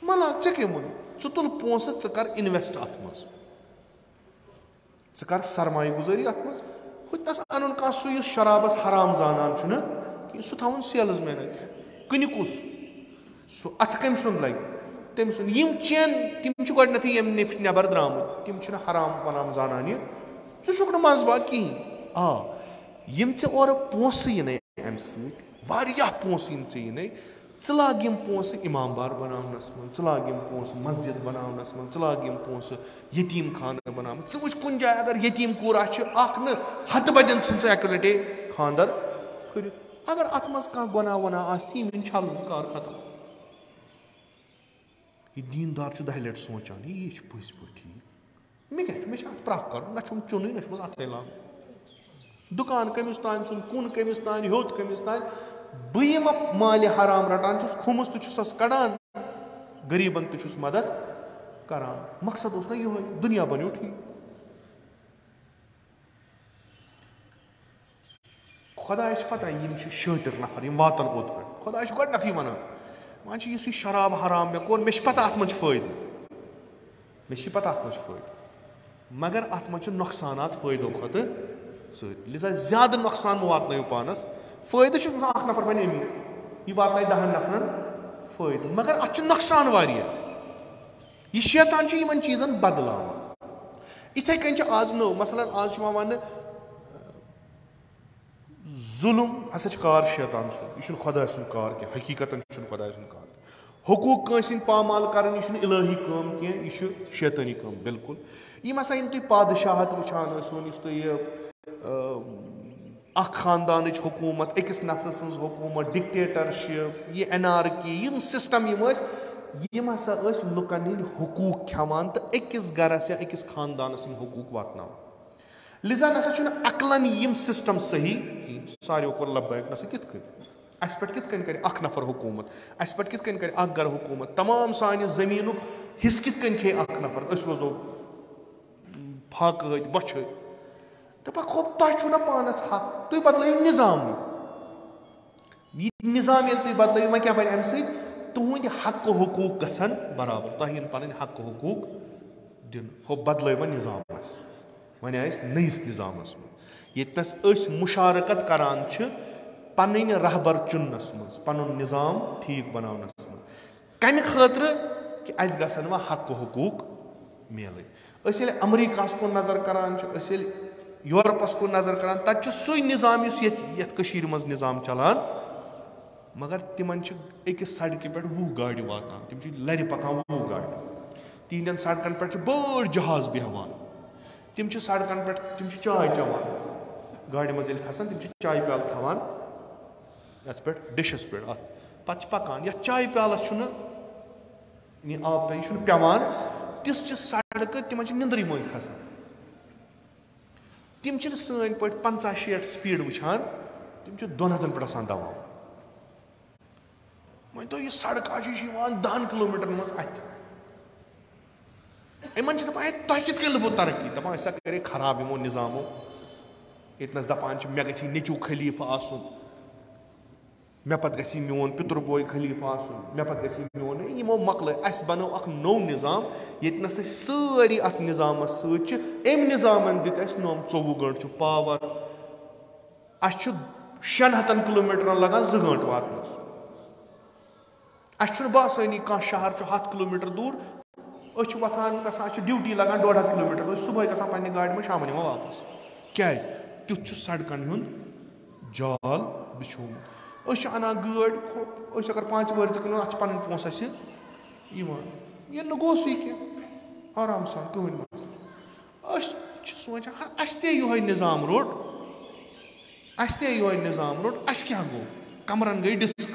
मा लाग ऐ कम वे तुल पोस च कर इन्वेस्ट अत मज च कर सरमाय गुजारी अत मज हुतनस अन कह सह शराबस हराम जानान सह थवन सेल्समैन कनिकुस सह अत कम सुन लग तम सुन यम चेन तम गोडनथ यम नबर द्रामुत तम हराम वराम जानान नुक मजबा कहें आ यम ऐ और पोस इन अम सह पोस इन लाग यम पोस इमाम बार बनावनस मज लाग यम पोस मस्जिद बनावनस मज लाग यम पोस यतीम खाना बनावन वो कुन जाए अगर यतीम कोर न हत बदन एक लटे खानदर कर अगर अत मज कह गुनाह वनाह आम छल कार खत्म यह दीनदार 10 लट सोचान यह पज पे ठीक मे क्या अत प्राक कर ना चुन ना अत लाग दुकान कमिस तान सुन कुन कमिस तान होत कमिस तान बह माल हराम रटान खुमस तुस कड़ान गरीबन तुस मदद करान मकसद ना यो दुनिया बनो ठीक खुदा पता यम शातिर नफर यम वातन ओत पे खुदा गोडनथ वन वन इस शराब हराम मे कोर मे पता अत मज फायदे मे पता अत मज फायदे मगर अत मज नुकसानात फायदो खुद लिजा ज्यादा नुकसान वातन पानस फायदे अख नफर बन यह वातन 10 नफरन फायदे मगर अत नुकसान वारिया यह शैतान इन चीजन बदलावान इथे कन आज नो मसलन आज वन जुल्म हसा कार शैतान सुन यह खुदा सुन कार क्या हकीकतन खुदा सुन कार हुकूक कंसिन पामाल कर यह इलाही काम कह यह शैतानी काम बिल्कुल यम हसा तुम पादशाहत वुचान खानदान हुकूमत अकिस नफर सज हुकूमत डिक्टेटरशिप यह एनार्की यम सिस्टम यम हसा लुकन हंद हुकूक खेवान तो अकिस गरस या अकिस खानदानस हुकूक वातना लिजा नसा अकलन यम सिस्टम सही सारो कोर लब्बैक नसा कित अस पे कित कर अख नफर हुकूमत अस पे कित कर अख गर हुकूमत तमाम सान जमीन हिस्स कित खे अख नफर रोजो फाक बछ दपा खूब तुम पानस हक तुम बदलो निजाम यह निजाम ये तुम बदलो वह क्या बन अम तुंद हक हुकूक गसन बराबर तुम पन हक हुकूक दिन हो बदलो वह निजाम वन आस नईस निजामस ये मुशारकत करान पन रहबर चुनस मज पन निजाम ठीक बनावनस मज कम खतर कि अस गसन वह हक हुकूक मिल अमरीका कुन नजर करान यूरोपस कुन नजर करान तत सु निजाम ये मज निजाम चलान मगर तिमन अकिस सड़क पे 20 गाड़ वातान तम लर पकान 20 गाड़ तिहन सड़कन पे बड़ जहाज बेहवान तम सड़कन पे तम चाय चवान गाड़ मज खसान तम चाय प्याल थवान ये पे डिशस पे पे पकान ये चाय प्याल आब यह पेवान तिस सड़क तिम निंद्री मज खसान तम सन पे 50-60 स्पीड वुचान तम 2 हथन पे आसान दवा वो तो यह सड़क आज 10 किलोमीटर मज अत इन दपान तुम कित लबो तरक्की दपान ऐसा करे खराब यमो निजामो इतनस दपान मे गि नेचू खलीफ आसन मे पे गि मोन पितर बोय खलीफ आसन मे पे गि मोन यमो मकल अस बनो अख नौ निजाम ये सारी अत निजाम सम निजामन दित 24 गंट पावर अस 600 किलोमीटर लगान 2 गंट वातनस अस बासानी कह शहर 100 किलोमीटर दूर वथान ड्यूटी लगान 1.5 किलोमीटर सुबह गसान पे गाड़ में शाम वापस क्या तिथ सड़कन हुंद जाल बिछोमुत अस अनान गाड़ी अस अगर 5 वरी तुन अत पन पोस ये गोसुई क्या आराम सान कहन मसल सोचान अस ते निज़ाम रोट अस ते निज़ाम रोट अस क्या गो कमरन गई डिस्क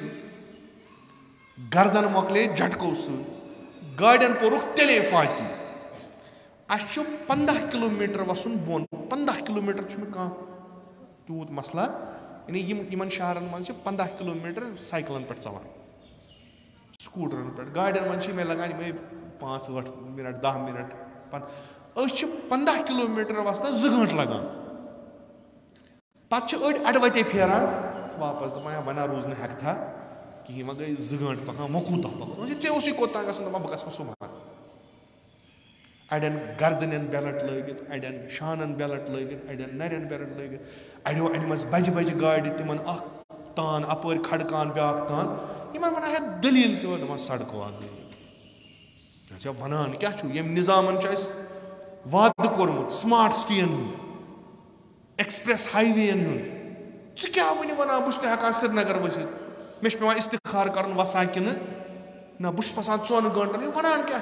गर्दन मकले झटको गाड़ियन पोरुख तेले फाती अस 15 किलोमीटर वसन बोन 15 किलोमीटर कह तूत मसला यानी इन शहरन मन 15 किलोमीटर साइकिलन पे चलान स्कूटरन पे गाड़ियन मन मे लगान 5-8 मिनट 10 मिनट 15 किलोमीटर वसन 2 घंटे लगान पे अड़वते फेरान वापस दपान बना रोज न हेक था कहीं वह गई 2 घंटे पकान वो कूत पकान ऐसे कोत गन बह गस सुबह अड़न गर्दन बेलट लगित अड़न शानन बेलट लगित अड़न नरन बेलट लगित अड़ो अनम बज बज गाड़ी तिमन तान अपर खड़कान ब्या तान इन वन दलील क्या सड़कों अच्छा वनान क्या यम निज़ामन वाद कोर्मुत स्मार्ट सिटियन एक्सप्रेस हाईवेन क्या वन वन बस हेकान श्रीनगर वसित मे पे इस्तिखार कर वसा कि ना बस फसान 4 घंटन वनान क्या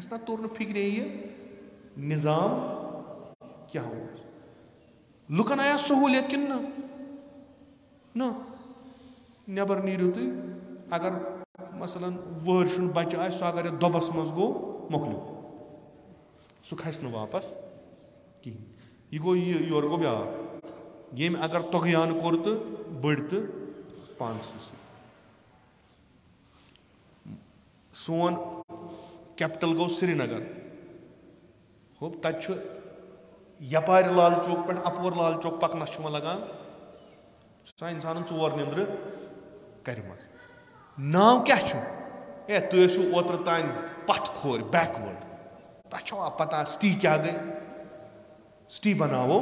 ना तोर फिक्रे ये निज़ाम क्या हो लुकन आया सहूलियत कि ना नबर नीरू तुम अगर मसलन वहर बच्चे आ सह अगर दोबस मज गो मोकलू सह खस वापस कहें यह गो योर गो ब्या ये अगर तोगयान कोर तो बड़ तो पानस सोन कैपिटल गो श्रीनगर हो तत यपार लाल चौक पे अपोर लाल चौक पकनस लगान इंसान 4 निंद्र कर नाव क्या ए तुसु ओत्र तान पथ खोर बैकवर्ड तह पता सिटी क्या गई सिटी बनावो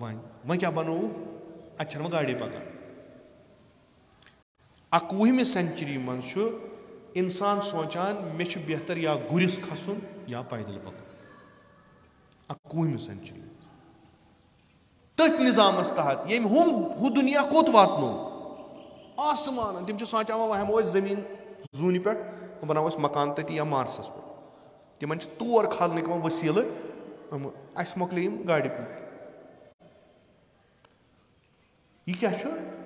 वन क्या बनो अच्छा गाड़ी पकान 21वीं सेंचुरी मन इंसान सोचान मे बेहतर या गुरिस खसन या पैदल पकन 21वीं सेंचुरी तथ निज़ामस तहत ये हु दुनिया कोत वातनो आसमान तम सोचान वह हमो जमीन जून पे बनाव मकान तति या मार्सस पे तिमन तौर खालनिक वसील अस मोकले गाड़ी पे यह क्या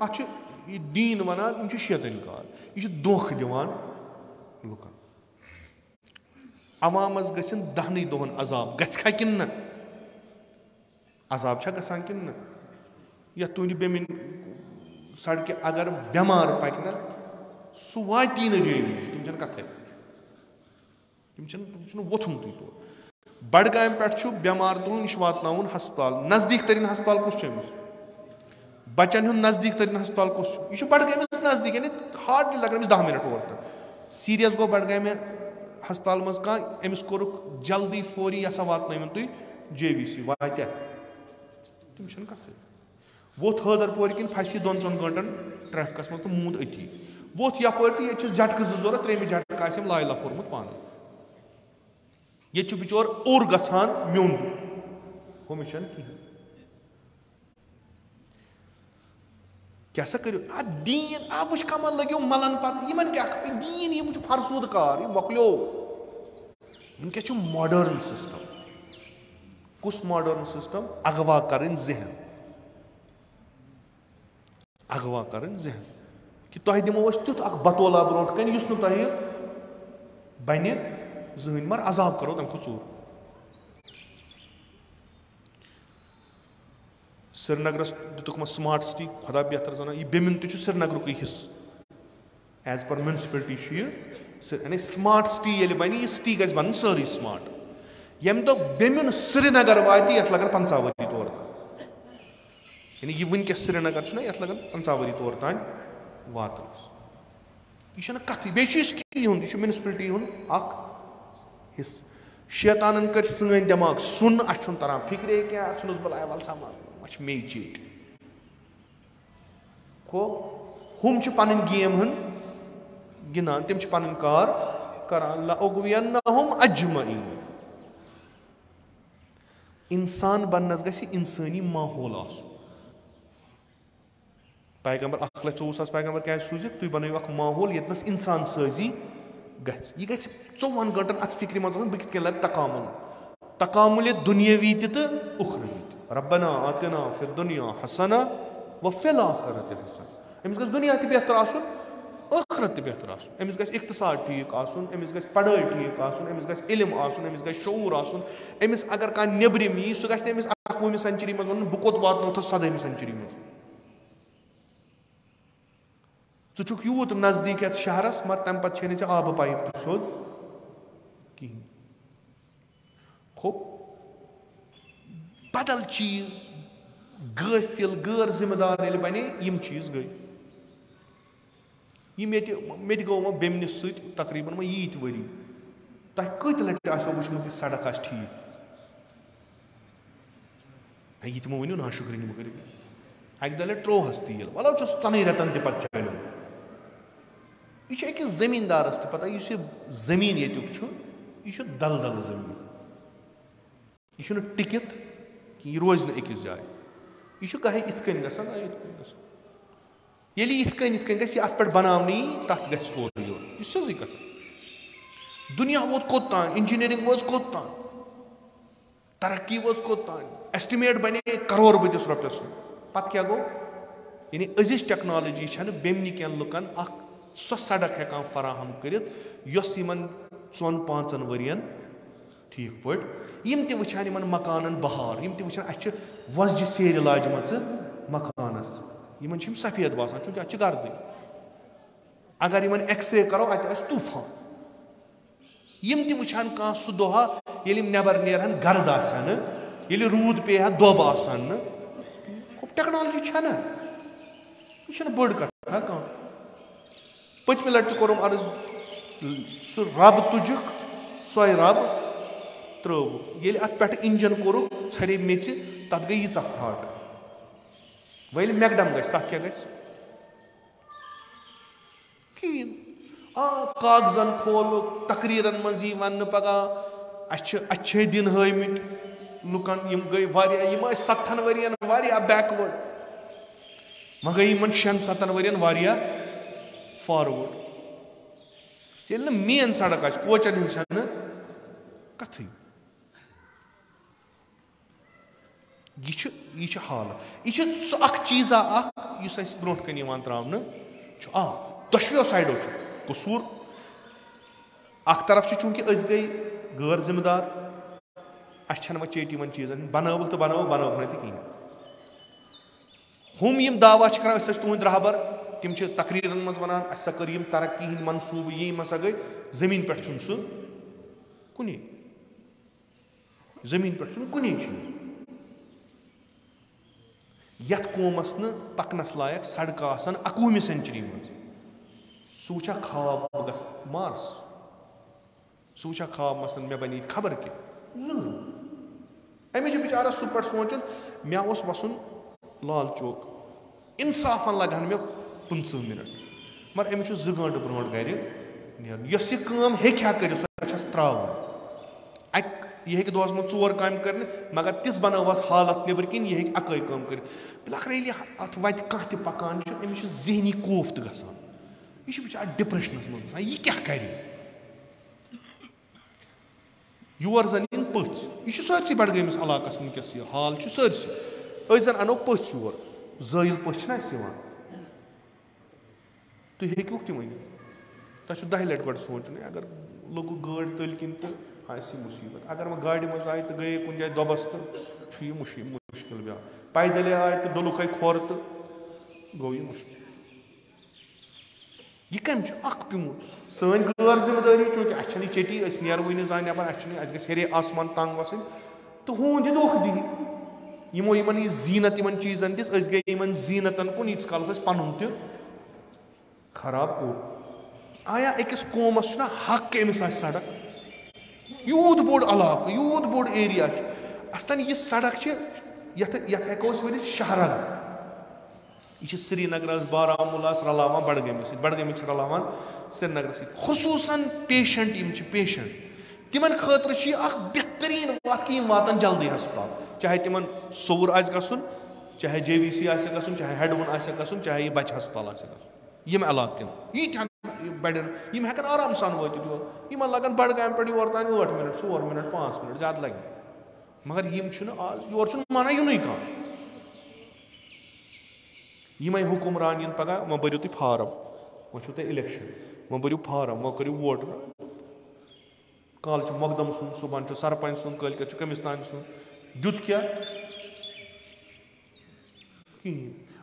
अत दीन वनान शेतन कार यह दोख दिवान लुकन अवामस गन 10 दोहन अजाब गा कि अजाब गसान कि या तुंद बेमिन सड़क अगर बेमार पक ना सह वाती न जेवी तम कथ तम वोथुम तुम तौर बडगाम पे बेमार तुलन यह वातन हस्पताल नजदीक तरीन हस्पताल कुछ बच्चन हुंद नजदीक तरीन हस्पताल कुछ यह बडगाम नजदीक यानी हार्डली लगन 10 मिनट और तक सीरियस गो बडगाम हस्पताल मज कह अमिस कोरुक जल्दी फौरी यसा वातन तुम JVC वात तुम कथ वोत हैदरपोर किन फसी 2-3 घंटन ट्रैफिकस मज तो मूद अति वोत यपर तो ये झटक 2 जरूरत 3 झटक आम लाइला पोर्मुत पान ये बिचोर और गसान म्योन हो कहें क्या करो दीन वुच कमन लगे मलन पे क्या दीन यह फरसूद कार यह मोकलो क्या मॉडर्न सिस्टम कुस मॉडर्न सिस्टम अगवा कर जहन अगवा कर जहन कि तुह दिमो तुथ बतौला ब्रोह कन युस तुह बन जहन मर अजाब करो तम चूर श्रीनगरस दुतुक स्मार्ट सिटी खुदा बेहतर जाना यह बेमिन तो श्रीनगर हिस्स एज पर म्यूनसिपलिटी यानी स्मार्ट सिटी ये बन यह सिटी गि बन सारी स्मार्ट यम दो बेमिन श्रीनगर वात ये लगन 50 वरी तौर यानी यह वनकस श्रीनगर ये लगन 50 वरी तौर तान वातन यह कथ बे म्यूनसिपलिटी हिस्स शैतानन कर सन दिमाग सुन अ तरान फिक्रे क्या अस बल वल सामान मे चीट को हम पन गेम गिनान तम पन कार करान लअगवियन्नहुम अजमईन इंसान बनस गछि इंसानी माहौल आसुन। पैगंबर 1,04,000 पैगंबर क्या सूजित तुम बनइव अख माहौल यतनस इंसान साजी गछ। यह गछ 24 घंटन अत फिक्र मज बह कित लग तकामुल तकामुल दुनियावी तो उखरवी रब्बना आतिना फिद दुनिया हसना व फिल आखिरति हसना। अमिस गछ दुनिया ते बेहतर आसुन आखिरत ते बेहतर आसुन। अमिस गछ इक्तिसाद ठीक आसुन, अमिस गछ पढ़ाई ठीक आसुन, अमिस गछ इल्म आसुन, अमिस गछ शऊर आसुन। अमिस अगर कान नेबरिम यी सह गछ अमिस 21वीं सेंचुरी मज वन बह कोत वातनो 17वीं सेंचुरी मज। यूत यूत नजदीक ये शहरस मगर तम पे छे आब पाइप तो सोद कहें। खो बदल चीज गाफिल गैर जिम्मेदार ये बने यम चीज गई। मे गो वो बेमनिस तकरीबन यीत वरी तह कत लट वुचम सड़क आ ठीक ये तमो वनो ना शुक्र नम कर अक दल त्रोहस तेल वलो चन रतन ते पे चलो। यह अकिस जमींदारस ते पता जमीन ये दलदल जमीन यह टिकित कि यह रोज नकिस जाए यह कहे इत कन गसान ये इत कन अत पे बनावनी तथ गो यह सजी कथ। दुनिया वोत कोत तान इंजीनियरिंग वोज कोत तान तरक्की वोज कोत तान एस्टिमेट बने करोड़ बदिस रुपयस पत क्या गो यानी अजिज टेक्नोलॉजी बेमनि कन लुकन सो सड़क हेकान फराहम करित यस यमन 4-5 वरियन ठीक पट यम ते वुछान यमन मकानन बहार यम ते वुछान अच्छ वसज सेर लाजमच मकानस यमन छिम सफेद बासान चूंकि अच्छ गर्द अगर यमन एक्सरे करो अत आस तूफान यम ते वुछान का सु दोहा येल नेबर नेरहन गर्द आसान येल रूद पे हा दोब आसान टेक्नोलॉजी छना यह छन बड़ कथा का। पतम लट कोरम अर्ज सह रब तुजुक सोय रब त्रो ये अत पे इंजन कोर छरे मेच तथ गई यीचा फाट वल मैकडम गस तथ क्या गस कहें कागजन खोल तकरीरन मज वन पगह अच्छे दिन हमित लुकन यम गई वारिया यम 7 वरियन वारिया बैकवर्ड वह गई यमन 6-7 वरियन वारिया फॉरवर्ड। ये मेन सड़क आ कोचन हन कथ यह हाल यह सह चीजा ब्रो कन त्रावन दोशो साइडो कसूर अख तरफ चूंकि गई गैर जिम्मेदार अन वे चेटी वन चीजन बनव तो बनव बनव ना कहें हम यम दावा कर तुंद रहबर तिम तकरीरन मज वन असा कर तरक्की हंद मनसूब ये मसा गई जमीन पे सह कुन जमीन पे कुन यथ कौमस न पकनस लायक सड़क आसन 21वीं सेंचुरी मज सह वुचा खाब गस मार्स सह वुचा खाब मसन मे बनी खबर कह अमिस बिचारा सह पे सोचन मे वसन लाल चौक इंसाफन लगन मे 15 मिनट मगर अमिस 2 घंटे ब्रो गर यह हेक्या कर त्रावन यह हे दोस मज 4 काम कर मगर तिस बनवस हालत नबर किन यह हे अकै काम कर बिलखर ये अत वत कह पकान अमिस जहनी कोफ्त गसान यह बिचार डिप्रेशनस मज गसान यह क्या कर योर जन इन पथ यह सरसी बडगमिस इलाकस वनकस यह हाल सरसी अन अनो पथ योर जैल पथ ना तुम हेकु तम वन तुम 10 लट गो सोचन अगर लोग गाड़ तल किन तो मुसीबत अगर वह गाड़ मज आए तो गए कुन जाए दोबस तो यह मुश्किल ब्या पैदल आए तो डोलुक खोर तो गो यह मुश्किल यह कम प्यूत सन गैर जिम्मेदारी चूंकि अच्छे चेटी नेरव जान नबर अस गरे आसमान तंग वसन तो हूंद दोख दी यमो यमन यह जीनत इन चीजन दिस गई इन जीनतन कुन यीस कालस पन त खराब को आया अकिस कौमस हक अमिस सड़क यूत बोड़ इलाक यूत बोड़ एरिया असन यह सड़क हेको वन शहरन यह श्रीनगर बारामूला रलावान बडगमिस रलावान श्रीनगर खुसूसन पेशेंट पेशेंट तिमन खतर बेहतरीन वत कि वातन जल्दी हस्पताल, चाहे तिमन सोर आस गसन, चाहे JVC आसे गसन, चाहे हेडवन आसे गसन, चाहे ये बच्चे हस्पताल आसे गसन, यम इलाकन यीन बड़न यम हेकन आराम सान वत यमन लगन बडगाम पे योर तान 8 मिनट 4 मिनट 5 मिनट ज्यादा लगे, मगर यम आज योर माना युन कह यम हुकुमरान इन पगह वह बरियो तुम फार्म, वह तुम इलेक्शन, वह बरियो फार्म, वह करो वोट, कल मकदम सुन, सुबह सरपंच सुन, कल कमिस्तान सुन, दुत क्या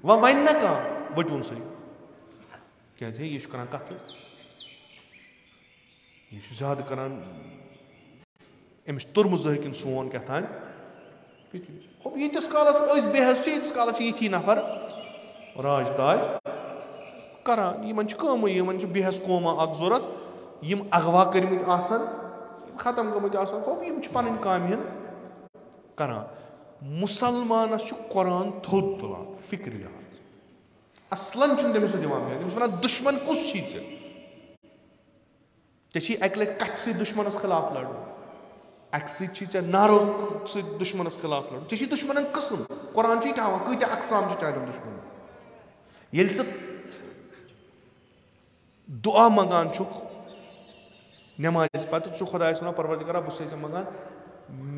वह वन ना कह वटून सही क्या यह कर कत यह ज्यादा कर अमिस तुरमु जहकिन सोन क्या थान फिक्र यीतिस कालस बेहस यीतिस कालस यी नफर राज ताज करान यमन बेहस कौमा अख जरूरत यम अगवा कर्मित आसन खत्म गमित आसन खूब यम पन काम करान मुसलमानस कुरान थोद तुलान फिक्र लिहाज असलन तमिस दिवान तमिस वन दुश्मन कुस चे अक लट कथ स दुश्मनस खिलाफ लड़ो अक स नारो स दुश्मनस खिलाफ लड़ो चे दुश्मन कस्म कुरान हां कत अकसाम चारों दुश्मन ये दुआ मंगान नमाज पे खुदायस वन परवरदिगारा बह मंगान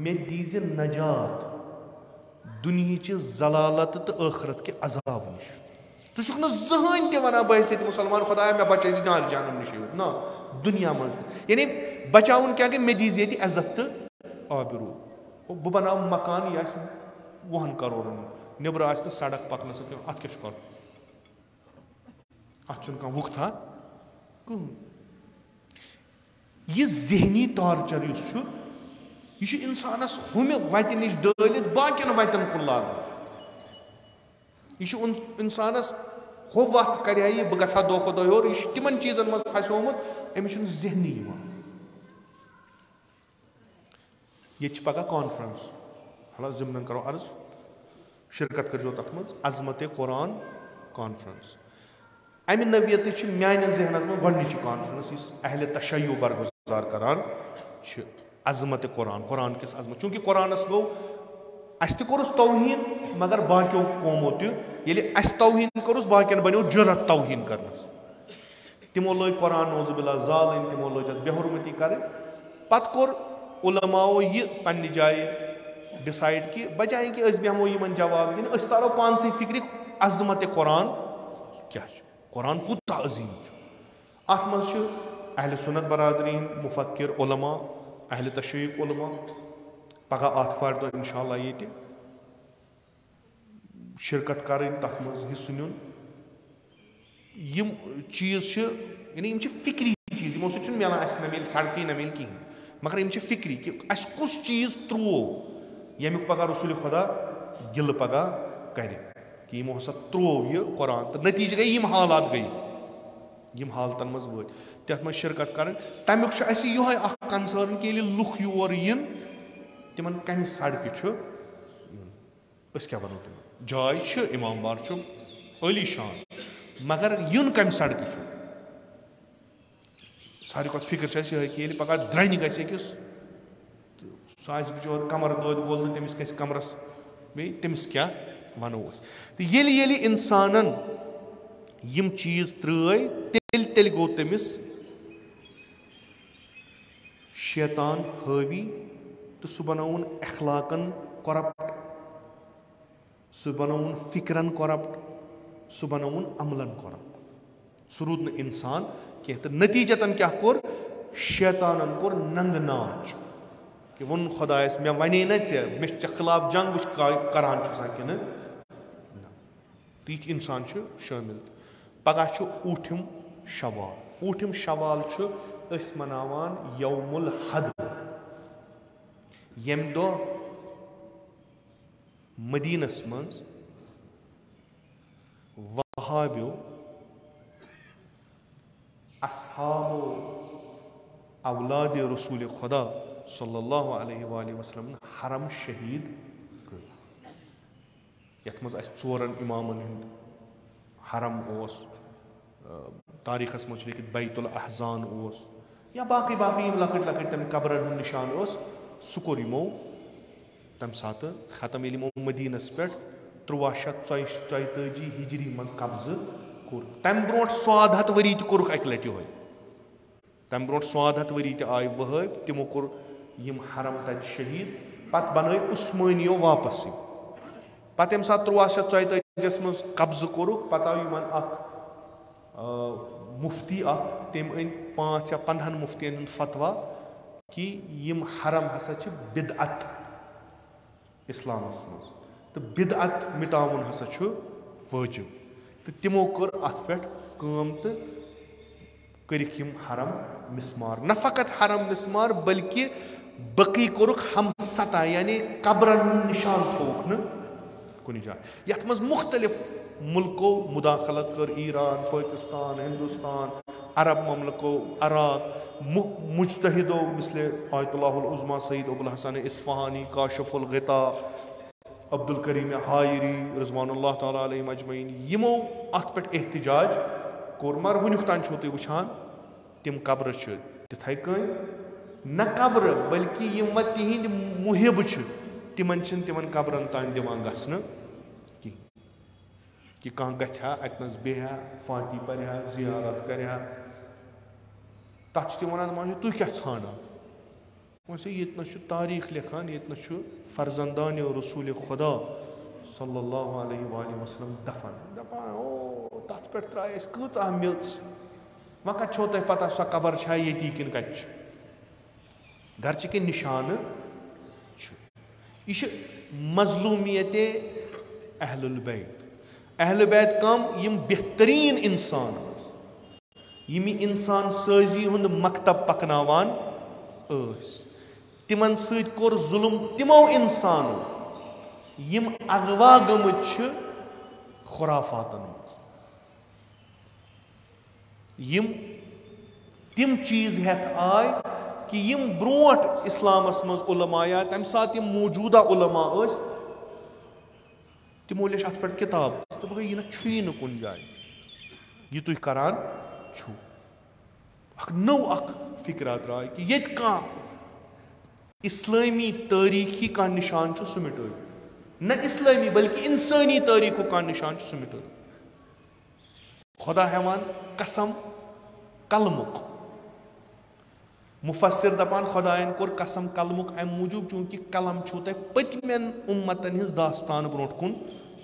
मे दीज नजात दुनिया जलालत तो आखरत के अजाब नश तुक जहन तह बहसीत मुसलमान खुदाया मे बचे नार जहनम नश ना दुनिया मज यानी बचाउन क्या गई मे दीज ये इज्जत तो आबरू बह बनाव मकान यह 1 करोड़ नबर आ सड़क पकन अत क्या कर अत वुख्ता यह जहनी टॉर्चर यह इंसानस हम वत नश डलित बाकिन वतन कुन लाग यह इंसानस हो वत कर बह गा दो दो और यह तिमन चीजन मज फसोमुत अमिस जहनी ये पगह कॉन्फ्रेंस हला जिमन करो अर्ज शिरकत कर तथ मज अजमत कुरान कॉन्फ्रेंस अमि नवियत मान जहनस में गोडनिच कॉन्फ्रेंस इस अहल तशय्यु बरगुजार करान अजमत कुरान कुरान किस अजमत चूंकि कुरानस गो अस तोरुस तौहीन मगर बाकियों कौमों तस तौहीन कोरुस बाकियन बनो जुरत तौहीन करनस तिमो लोग कुरान नौजुबिल्ला जालन तिमो लोग बेहुरमती कर पत कोर उलमाओ यह पन्ने जाए डिसाइड कि बजाय कि अस बेहमो यमन जवाब दिन अस तारो पानसे फिक्र अजमत कुरान क्या कुरान कूत अजीम अत मज अहल सुन्नत बरादरीन मुफक्किर उलमा अहल तशय्युक उलमा पगह आतवार दो इंशाअल्लाह ये शिरकत कर तथ मज हिस्स नुन यम चीज यानी फिक्री चीज यमो सत मिलान अस न मिल सड़क न मिल कहें मगर यम फिक्री कि अस कुस चीज त्रो यमुक पगह रसूल खुदा गिल पगह कर कि यमो हसा त्रो यह कुरान तो नतीज गई यम हालात गई यम हालतन मज वो तथ मज शिरकत कर तमुक यह कंसर्न कि लुख योर इन तिमन कम सड़क क्या वनो तुम जाय इमाम बार अली शान मगर इन कम सड़क सारी कत फिक्र कि पगह द्रन गस सह बिचोर कमर दौद वोल तमिस गस कमरस बे तमिस क्या वनो तो ये इंसानन यम चीज त्रय तेल गो तमिस शैतान हावी तो सह बनौन अखलाकन करप्ट सह बनौन फिक्रन करप्ट सह बनौन अमलन करप्ट सह रूद न इंसान कह तो नतीजतन क्या कोर शैतानन कोर नंग नाच कि वोन खुदायस मे वने न मे खिलाफ जंग करान कि तीत इंसान शामिल पगह ऊठिम शवाल मनावान यौमुल हद यम दो मदीनस मज वहाबियो अस्हाबो औलाद रसूल खुदा सल्लल्लाहु अलैहि वसल्लम हरम शहीद यथ मज चोरन इमामन हिंद हरम तारीखस मज लिखित बैतुल अहजान या बाकी बाकी लकट लकट तम कब्रन हूं निशान सह कोर यमो तम सात खत्म ये यमो मदीनस पे 1344 हिजरी मज कब्ज कोर तम ब्रो 100 वरी कोर अक लटि हो तम ब्रो 100 वरी आय वह तिमो कोर यम हरम तत शहीद पत बन उस्मानियो वापस पत यम सात 1344 मज कब्ज कोर पत आव यमन मुफ्ती तम अन 5 या 15 मुफ्तियन फतवा कि यम हरम हसा बिदअत इस्लामस मज तो बिदअत मिटावन हसा वाजिब तो तिमो कर अत पे तो करिक यम हरम मिसमार न फकत हरम मिसमार बल्कि बकी कोरुक हम सता यानी कब्रन निशान थोक न कुछ जाए यथ मज मुख्तलिफ मुल्को मुदाखलत कर ईरान पाकिस्तान हिंदुस्तान अरब ममलको अराक मुजतहिदो मिसले आयतुल्लाहुल उज़्मा सईद अबुल हसन इस्फहानी काशिफुल ग़िता अब्दुल करीम हायरी रिज़वानुल्लाह ताला अलैहिम अजमईन यमो अत पे एहतिजाज कोर मर वुनुक तान छो तुम वुछान तिम कब्र तिथै कन न कब्र बल्कि यम तिहिंद मुहिब तिमन तिमन कब्रन तान दिवान गसन कि कह गहा अतनस बेहा फाती परहा जियारत करहा तथ तम वन मान तुह क्या ाना वैसे ये तारीख लिखान ये फर्जंदान रसूल खुदा सल्लल्लाहु अलैहि वसल्लम दफन दपान ओ तथ पे त्राय कह मेच वह कत छो तुम पता सो कबर छा ये किन कत गर्च के निशान यह मजलूमियत अहलुल बैत अहल बैत कम यम बेहतरीन इंसान यम इंसान साजी हुंद मकतब पकनावान तिमन सत कोर जुल्म तिमो इंसानो यम अगवा गमत खुराफातन यम तिम चीज हेत आय कि यम ब्रोट इस्लामस मज उलमा या तम सात यम मौजूदा उलमा तिमो लेश अत पे किताब तो भाई यह छुई न कुन जाए यह तुम करान छु नौ फिक्रा द्राय कि ये इस्लामी तारीखी का निशान सह मिटो न इस्लामी बल्कि इंसानी तारीखो का निशान सह मिटो खुदा हेवान कसम कलमुक मुफस्सिर दपान खुदायन कोर कसम कलमुक अम मूजूब चूंकि कलम छो तह पतमेन उम्मतन हिज दास्तान ब्रोट कुन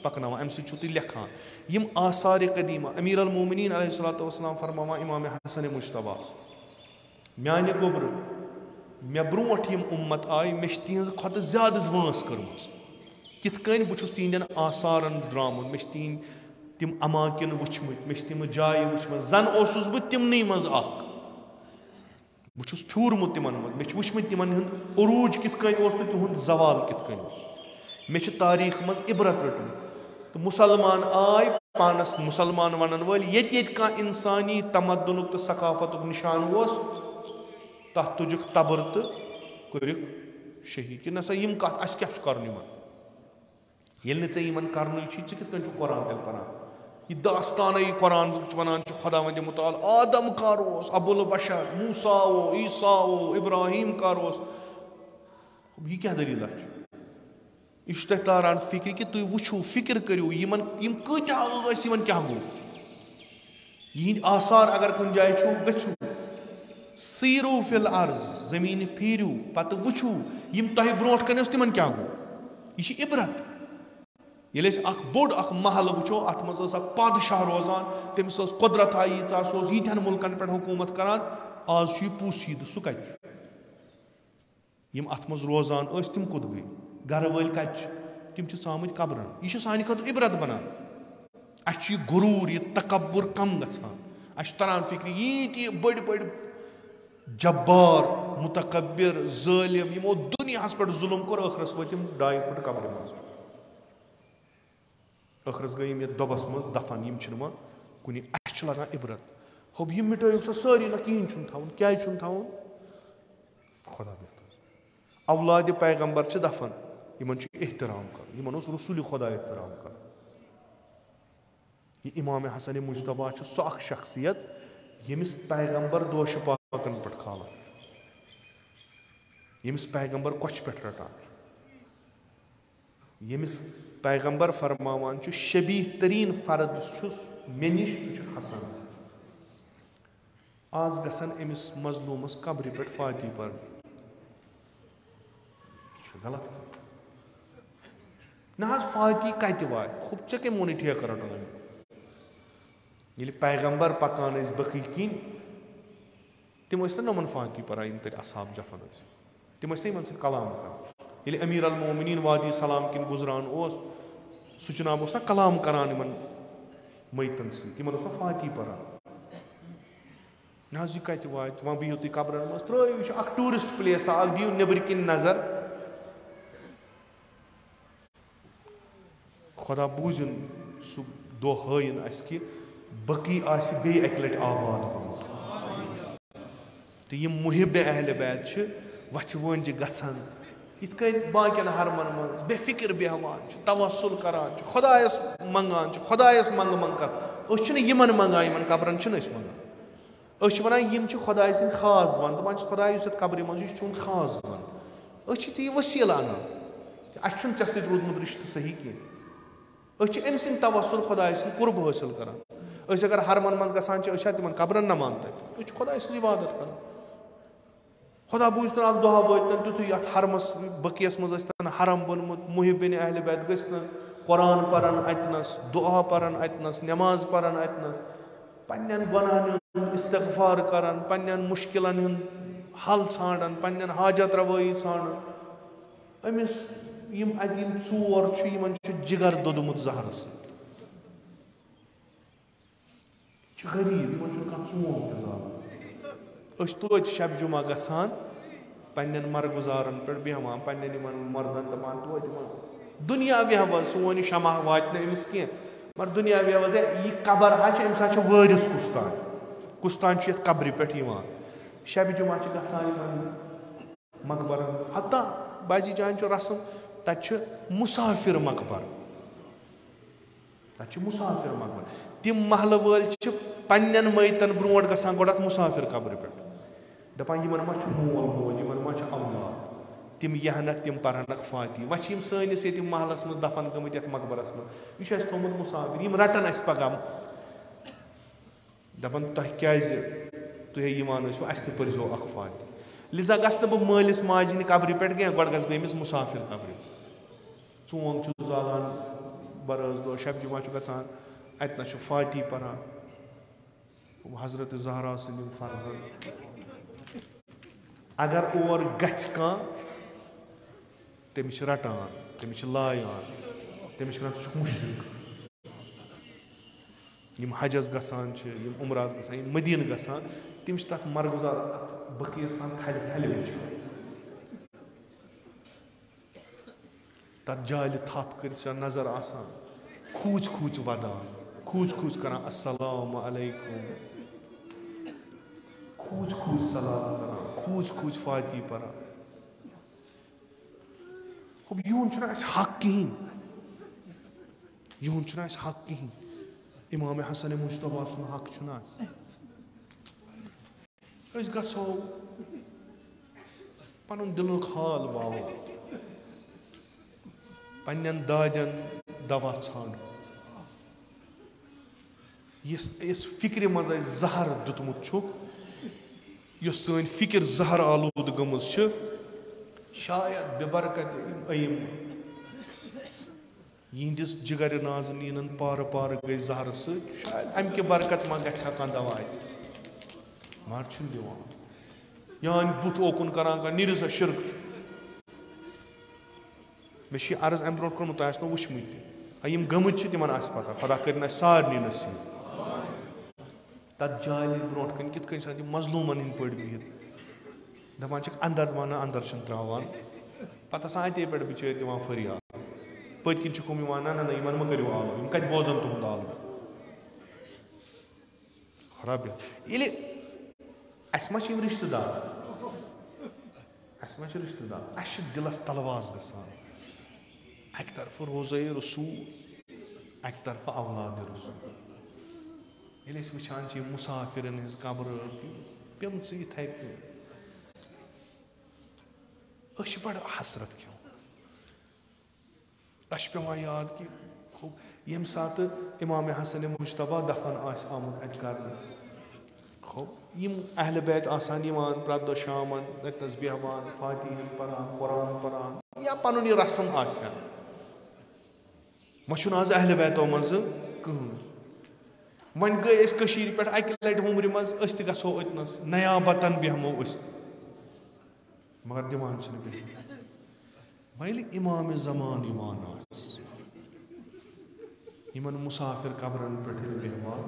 पकनावा अम सह लेखान यम आसार कदीमा अमीर अल मोमिनीन अलैहिस्सलातु वस्सलाम फरमावा इमाम हसन मुश्तबा म्याने गोबर मे ब्रोट यम उम्मत आय मे तिहज खुद ज्यादा वांस कर्म कित कन बहुत तिहंदन आसारन द्रामुत मे तिम अमाकिन वुचमत मे तिम जाय वुचमत जन ओसुस बह तिमन मज बहुत फ्यूरमुत तिमन मज मे वुचमत तिमन हुंद उरूज कित कन ओस तो तिहुंद जवाल कित कन ओस मे तारीख मज इबरत रटमुत तो मुसलमान आय पानस मुसलमान वन वल ये कह इंसानी तमद्दुन तो सकाफत निशान तथ तुजुक तबर तो कर शहीद कि नसा यम कत अस क्या कर ये इन कर कित कुरान तेल परान यह दास्तान यह कुरान वन खुदा वंद मुताल आदम कर अबुल बशर मूसा वो ईसा वो इब्राहिम कर यह क्या दलील यह तुम तारान फिक्र कि तुम वो फिक्र करो कत्यान क्या गो यह आसार अगर कुछ जाए गु सीरो फिल अर्ज जमीन फीरू पत वो यम तह ब्रोट कन तिमन क्या गो यह इबरत ये बोड़ महल वो अत मज पादशाह रोजान तमिस कुदरत यीचा सह यीन मुल्कन पे हुकूमत करान आज पूसीद सह कत यम अत मज रोजान तिम कुत गई घर वाल कत तिम ामत कब्रन यह सान खत इबरत बनान अस गुरूर यह तकब्बुर कम गसान तरान फिक्र ये बड़ बड़ जब्बार मुतकब्बिर ज़ालिम यमो दुनियास पे जुल्म कोर अखरस वत 2 फुट कब्र मज अखरस गई ये दोबस मज दफन यम कुन अस लगान इबरत होब यह मिटो सा सारी ना कहें थवन क्या थवन खुदा औलाद पैगम्बर दफन इन एहतराम कर इन रसूल खुदा एहतराम कर यह इमाम हसन मुश्तबा सह शख्सियत यमिस पैगम्बर दोश बाकन पे खाला यमिस पैगंबर कछ पे रटान यमिस पैगंबर फरमावान शबीह तरीन फर्द मे निश सह हसन आज गसन अमिस मजलूमस कब्र पे फाती पर गलत ना फाती कत वा खुद चे कम वोन ठेक रटन ये पैगंबर पकान बकी किन तम नमन फाती परान यम तक असहाब जफन तम इन कलाम कर ये अमीर अलमोमिनीन वादी सलाम किन गुजरान सह जनाब ना कलाम करान इन मैतन सम फाती परान ना यह कत वा वह बिहू तुम कब्रन मज त्रो यह टूरिस्ट प्लेस दियो नबर किन नजर खुदा बूजन सह दो हयन कि बकी बे अक लट आबाद तो यम मुहिब अहल बैत वचवन गन इत बाकिन हरमन मज बेफिक्र बेहवान तवस्सुल करान खुदायस मंगान खुदायस मंग मंग कर यमन मंगान यमन कब्रन मंगान वन यम खुदाय सिंद खास बन दपान खुदाय कब्र मज चून खास बन ये वसील अनान अस चे सत रूदमुत रिश्त सही कह अम सिंद तवस्सुल खुदाय सिंद कुर्ब हासिल करान अगर हरमन मज गसान तिम कब्रन न मान तक खुदाय सिंद इबादत करान खुदा बूझन अख दुआ वातन तुथु ये हरमस बकियस मज हरम बनमुत मुहिबिन अहल बैत गन कुरान परान अतनस दुआ परान अतनस नमाज परान अतनस पन्न गुनाहन इस्तगफार करान पन्न मुश्किलन हल ान पन्न हाजत रवाई ान अमिस यम चोर जिगर दोदमुत जहर गरीब चोन तोत शब जुमा गसान पन्न मरगुजारन पे बेहवान पन्न मर्दन दपान तोत दुनिया बेहवा सोन शमा वात अमिस कह मगर दुनिया बेहवा यह कबर अम सा वारिस कुस्तान कब्र पे शब जुमा गसान मकबरन हत्ता बाजी जान रसम तत मुसाफिर मकबर मुसाफिर मकबर तम महल वाल पन्न मैतन ब्रोट गसान गोड़ मुसाफिर कब्र पे दपान यमन मा मोल मोज यमन मा औलाद तम यहनक तम परनक फाती वह सैनिस ये महलस मज दफन गमत ये मकबरस मज यह थोमुत मुसाफिर यम रटन अस पगह दपान तुह क्या तुह यवान अस पर्जो अख फाती लिजा गस बह मालिस माजिन कब्र पे कह गोड़ गस बमिस मुसाफिर कब्र चोंग जालान बरस दो शब जुमा गसान अतना फाती परान हजरत ज़हरा सद फर्जन अगर और गछ कह तमिस रटान तमिस लायान तमिस वन मुशरिक यम हजस गसान यम उमरास गसान यम मदीन गसान तम तथ मरगुजार बकीस थल थल वुचान तथ जाल थप कर नजर आसान खूच खूच वदान खूच खूच करान अस्सलाम अलैकुम खूच खूच सलाम करान खूच खूच फाती परान यून हक कहें यून हक कहें इमाम हसन मुश्तबा सुन हक गो पन दिलुक हाल वाव पन्न दादन दवा ान इस फिक्र मज जहर दुतमुत सन फिक्र जहर आलूद गम शायद बेबरकत अयम यहंदिस जिगर नाजनीन पार पार गई जहर शायद अमि बरकत मा गवा दवा मगर दिवान यान बुत ओकुन करान नीर सा शिरक मे अर्ज अम ब्रो कोर्मुत तह वुचमुत यम गमत तिमन पता खुदा कर सारे नसीब तथ जाल ब्रो कन कित मजलूमन हंद पे बिहित दपान अंदर वन अंदर त्रावान पता अते पे बिचार दिवान फरियाद पत किन ना ना इन मा करो आलो यम कत बोजन तुंद आलो खराब ये अस मा रिश्तेदार अस दिलस तलवाज गसान अक तरफ रोज़े रसूल अक तरफ औलाद रसूल ये वुचान मुसाफिरन हज कब्र پیمژٕ یِتھَے کٔنۍ أسۍ چھِ بَڑٕ حسرت کھٮ۪وان اَسہِ چھُ پٮ۪وان یاد کہِ ییٚمہِ ساتہٕ اِمام حسن مُجتبیٰ دفن آسہِ آمُت اَتہِ کرنہٕ یِم اہلِ بیت آسان یِوان پرٛٮ۪تھ دۄہ شامن تَتنَس بیٚہوان فاتحہ پران قرآن پران یا پنُن یہِ رسم آسہِ ہا وۄنۍ چھُنہٕ آز اہلِ بیتو منٛزٕ کٕہٕنۍ وۄنۍ گٔے أسۍ کٔشیٖرِ پٮ۪ٹھ اَکہِ لٹہِ وُمرِ منٛز أسۍ تہِ گژھو أتنَس نیابتن بیٚہمو أسۍ تہِ مگر دِوان چھِنہٕ بیٚہنہٕ وۄنۍ ییٚلہِ اِمامِ زمان یِوان آسہِ یِمن مُسافِر قبرن پٮ۪ٹھ ییٚلہِ بیٚہوان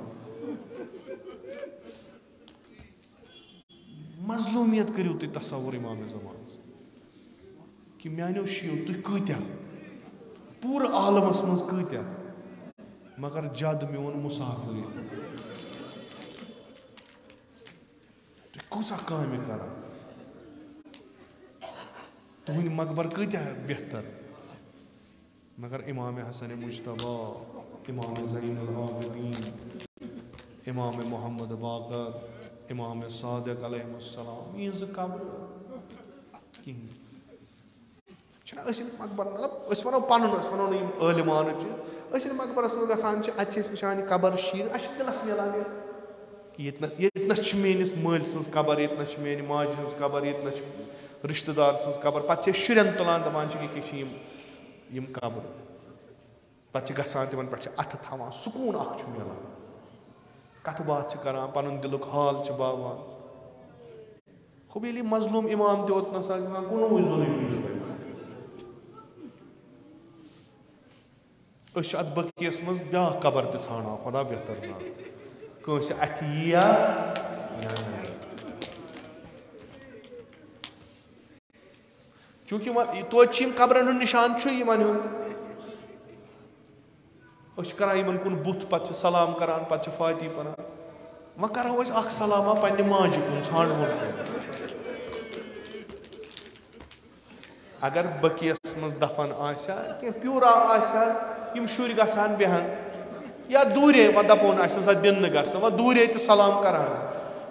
مظلوٗمیت کٔرِو تُہۍ تصوُر اِمامِ زمانس کہِ میانیو شِیو تُہۍ کۭتیاہ پوٗرٕ عالمس منٛز کۭتیاہ مگر جد میون مُسافِر تُہۍ کۭژاہ کامہِ کران تُہٕنٛدۍ مقبر کۭتیاہ بہتر مگر اِمامِ حسن مُجتبیٰ اِمامِ زین العابدیٖن اِمامِ محمد باقر اِمامِ صادق علیہ السلام یِہنٛزٕ قبرٕ کِہیٖنۍ چھِنہ أسۍ ییٚلہِ مقبر مطلب أسۍ وَنو پَنُن أسۍ وَنو نہٕ یِم عٲلِمانہٕ چھِ أسۍ ییٚلہِ مقبرس منٛز گژھان چھِ اَتہِ چھِ أسۍ وٕچھان یہِ قبر شیٖن اَسہِ چھُ دِلس مِلان یہِ کہِ ییٚتنَس چھِ میٲنِس مٲلۍ سٕنٛز قبر ییٚتنَس چھِ میانہِ ماجہِ ہٕنٛز قبر ییٚتنَس چھِ رِشتہٕ دار سٕنٛز قبر پَتہٕ چھِ أسۍ شُرٮ۪ن تُلان دَپان چھِ ییٚکیٛاہ چھِ یِم قبرٕ پَتہٕ چھِ گژھان تِمن پٮ۪ٹھ چھِ اَتھٕ تھاوان سکوٗن اکھ چھُ مِلان کَتھٕ باتھ چھِ کران پَنُن دِلُک حال چھِ باوان ییٚلہِ یہِ مظلوٗم اِمام تہِ اوتنَس آسہِ گژھان کُنوُے زوٚنُے أسۍ چھِ اَتھ بٔکیَس منٛز بیٛاکھ قبر تہِ ژھانڈان خۄدا بہتر زانہِ کٲنٛسہِ اَتھِ یِیا چوٗنٛکہِ توتہِ چھِ یِم قبرن ہُنٛد نِشان چھُ یِمن ہُنٛد أسۍ چھِ کران یِمن کُن بُتھ پَتہٕ چھِ سلام کران پَتہٕ چھِ فاتحہ پران وۄنۍ کرو أسۍ اکھ سلامہ پننہِ ماجہِ کُن ژھانڈوُن اگر بٔکیَس منٛز دفن آسہِ ہا کینٛہہ پیوٗرا آسہِ ہا یِم شُرۍ گژھان بیٚہن یا دوٗرے وۄنۍ دَپون اَسہِ ہسا دِنہٕ نہٕ گژھِ وۄنۍ دوٗرے تہِ سلام کران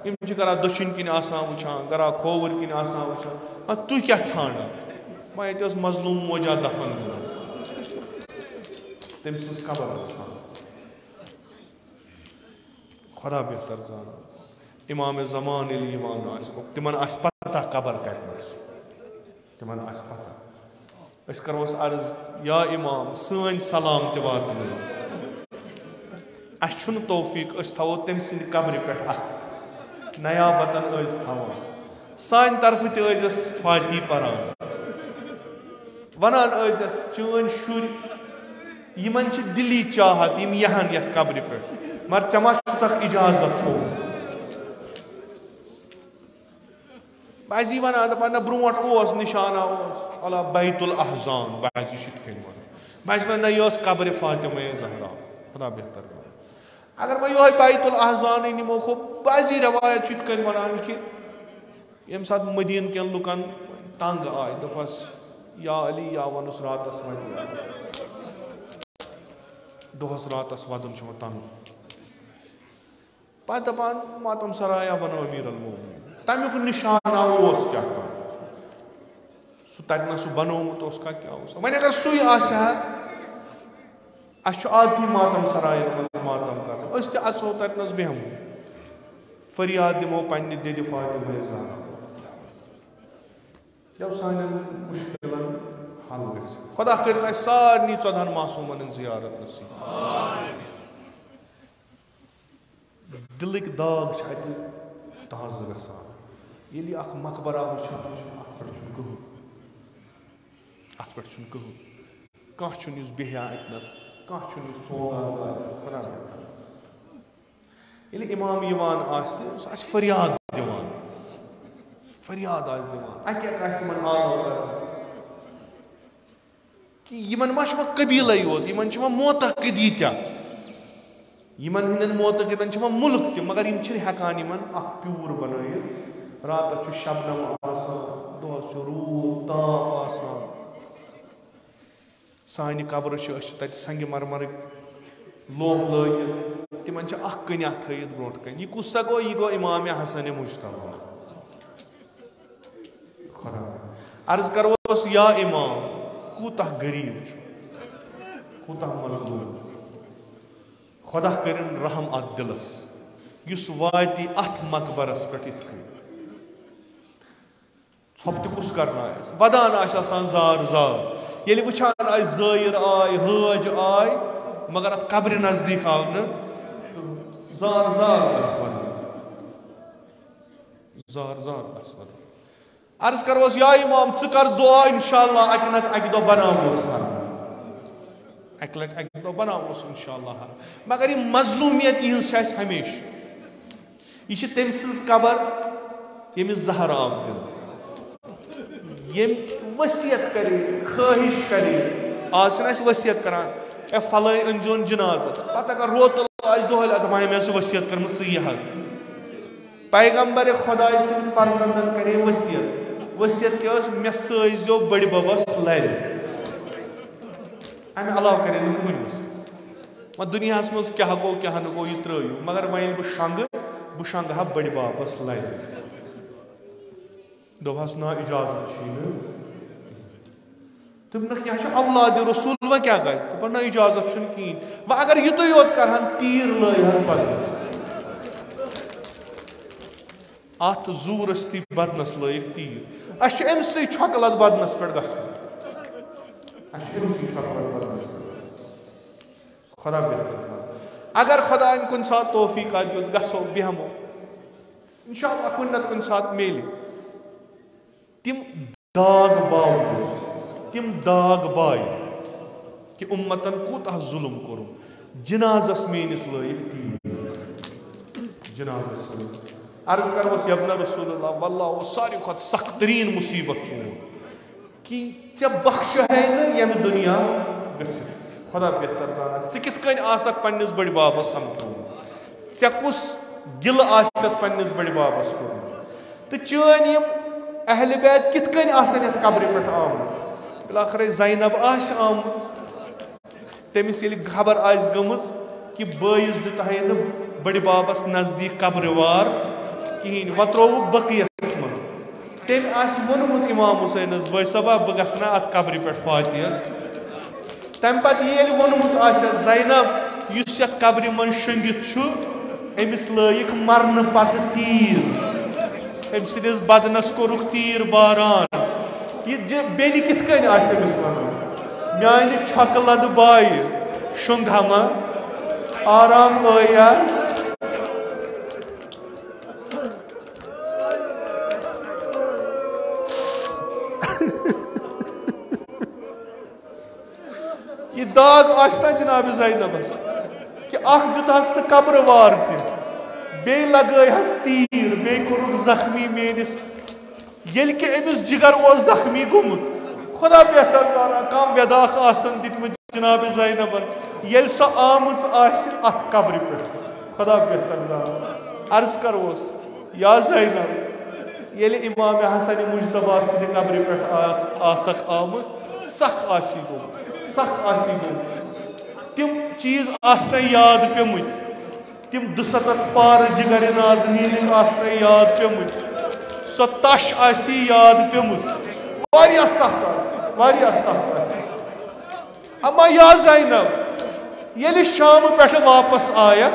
یِم چھِ کران دٔچھِنۍ کِنۍ آسان وٕچھان کران کھووُرۍ کِنۍ آسان وٕچھان وۄنۍ تُہۍ کیٛاہ ژھانڈان وۄنۍ ییٚتہِ ٲس مظلوٗم موجا دفن گٔمٕژ تٔمۍ سٕنٛز قبر ٲس ژھانڈان خۄدا بہتر زانان اِمامِ زمان ییٚلہِ یِوان آسہِ تِمن آسہِ پتہ قبر کَتِنَس تِمن آسہِ پتہ أسۍ کَرہوس عرض یا اِمام سٲنۍ سلام تہِ واتنٲیِو اَسہِ چھُنہٕ توفیٖق أسۍ تھاوو تٔمۍ سٕنٛدِ قبرِ پٮ۪ٹھ اَتھٕ نیابتن ٲسۍ تھاوان سانہِ طرفہٕ تہِ ٲسۍزٮ۪س فاتحہ پران وَنان ٲسۍزٮ۪س چٲنۍ شُرۍ یِمن چھِ دِلی چاہت یِم یِہن یَتھ قبرِ پٮ۪ٹھ مگر ژےٚ ما چھُتھکھ اِجازت تھوٚومُت بعضی وَنان دَپان نہ برونٛٹھ اوس نِشانہ اوس اللہ بیت الاحزان بعضی چھِ یِتھ کٔنۍ وَنان بعضی وَنان نہ یہِ ٲس قبرِ فاطمہ زہرا خۄدا بہتر اگر وۄنۍ یِہوے بیت الاحزانٕے نِمو بعضی رٮ۪وایت چھُ یِتھ کٔنۍ وَنان کہِ ییٚمہِ ساتہٕ مٔدیٖنہٕ کٮ۪ن لُکن تنٛگ آے دوٚپہس یا علی یا وَنُس راتس دۄہس راتس وَدُن چھُ وۄنۍ تَنُن پتہٕ دَپان ماتم سرایا بنو امیٖر المومنیٖن تَمیُک نِشانہ اوس کیٛاہ تام سُہ تَتہِ نہ سُہ بنومُت اوس کیٛاہ اوس وۄنۍ اگر سُے آسہِ ہا اَسہِ چھُ عادتھٕے ماتم سرایَن منٛز ماتم کرُن أسۍ تہِ اژو تَتنَس بیٚہمو فریاد دِمو پننہِ دِدِ فاطمہ زہرا یۄس سانٮ۪ن مُشکِلن حل گژھِ خۄدا کٔرِنۍ اَسہِ سارنٕے 14 معصوٗمن ہٕنٛز زِیارت نصیٖب دِلٕکۍ داغ چھِ اَتہِ تازٕ گژھان ییٚلہِ یہِ اکھ مقبرا وٕچھان چھُ اَتھ پٮ۪ٹھ چھُنہٕ کٕہٕنۍ کانٛہہ چھُنہٕ یُس بیٚہہِ ہا اَتنَس کانٛہہ چھُنہٕ یُس ژوٚل خۄدا بہتر ییٚلہِ اِمام یِوان آسہِ سُہ آسہِ فریاد دِوان فریاد آسہِ دِوان اَکہِ اکھ آسہِ یِمن آلو کران کہِ یِمن ما چھُ وۄنۍ قبیٖلے یوت یِمن چھِ وۄنۍ موتعقِدی تہِ یِمن ہٕنٛدٮ۪ن موتعقِدن چھِ وۄنۍ مُلک تہِ مگر یِم چھِنہٕ ہٮ۪کان یِمن اکھ پیوٗر بنٲیِتھ راتس چھُ شبنم آسان دۄہس چھُ روٗد تاپھ آسان سانہِ قبرٕ چھِ أسۍ چھِ تَتہِ سنٛگہِ مرمرٕکۍ لوہ لٲگِتھ तिमन कन्या थत ब्रोट कन यह कुसा गो यह गो इमाम हसन मुश्तबा अर्ज करोस या इमाम कूता गरीब कूता मजलूम खुदा करिन रहम अत दिलस युस वाती अथ मकबरस पे छप कुस करना वदान आसान जार जार ये वुचान आय ज़ायर आय हाज आय मगर अत कब्र नजदीक आव न जार जार जार जार अर्ज करोस या इमाम कर दुआ इंशाअल्लाह अक नत अक दो बनावोस अक लट अक दो बनावोस इंशाअल्लाह मगर ये मजलूमियत यह हमेश यह तम सज कबर यमिस जहर आव दिन यम वसीयत करे ख्वाहिश करे आज वसीयत करान ए फलान अनजोन जनाजस पता अगर रोतल आज दोहल दपान मे वसीयत कर यह पैगम्बर खुदा सद फर्जंदन करे वसीयत वसीयत क्या मे सो बड़ बबस लर अमे अलाव करे कुन दुनिया मज क्या गो क्या न गो यह त्रो मगर वह बह शंग हा बड़ बबस लर दोहस ना इजाजत तुम क्या अवलाद रसूल वह क्या गए तो ना इजाजत कहीं वह अगर युत योत कर तीर अत जूरस ती बदनस लायक तीर अम्स छकलत बदनस पे खुदा बेहतर अगर खुदा कुन सात तौफीक दित गो बेहमो इंशाअल्लाह कुन नत कुन सात मेल तिम दाग बाव तिम दाग बाय कि उम्मतन कूता जुल्म कोर जनाजस मेनिस लायक तीर जनाजस अर्ज करोस यबना रसूलुल्लाह वल्लाह सारी खुद सख्त तरीन मुसीबत चून कि ऐ बख्श है न यम दुनिया खुदा बेहतर जाना कित कन आसक पन्निस बड़ बाबस समझून ऐ कुस गिल आसत पन्निस बड़ बाबस कोर तो चन यम अहल बैत कित कन आसन यत कब्र पे आम बिलाखर ज़ैनब आस आमत तमिस ये खबर आस गमज कि बयस दुत न बड़ बाबस नजदीक कब्रवार कहीं वह त्रोवुक बकियस मन तम वोनमुत इमाम हुसैन बय सबा बह गना अत कब्र पे फातिहस तम पे ये वोनमुत ज़ैनब इस कब्र मन शंगित अमिस लायक मरन पत तीर अम सदिस बदनस कोरुक तीर बारान यह बेल कित कन आमिस वन मान छकलद बाय शुंगमा आराम आया यह दाग आसना जनाब ज़ैनबस कि अख दितहस न कब्र वार बे लगहस तीर बे कोरुक जख्मी मेनिस येल कि अमिस जिगर ओस जख्मी गोमुत खुदा बेहतर जाना कम वेदाख आसन दितमत जनाब ज़ैनबन येल सो आमज आस अत कब्र पे खुदा बेहतर जाना अर्ज करोस या ज़ैनब येल इमाम हसन मुज्तबा सद कब्र पे आसक आमज सख आसी गो तिम चीज आसना याद पेमुत तिम 200 पार जिगर नाज़नीन आसना याद पेमुत सो तश आसी याद पेमुत वारिया सख्त आसी अमा या ज़ैनब ये शाम पे वापस आया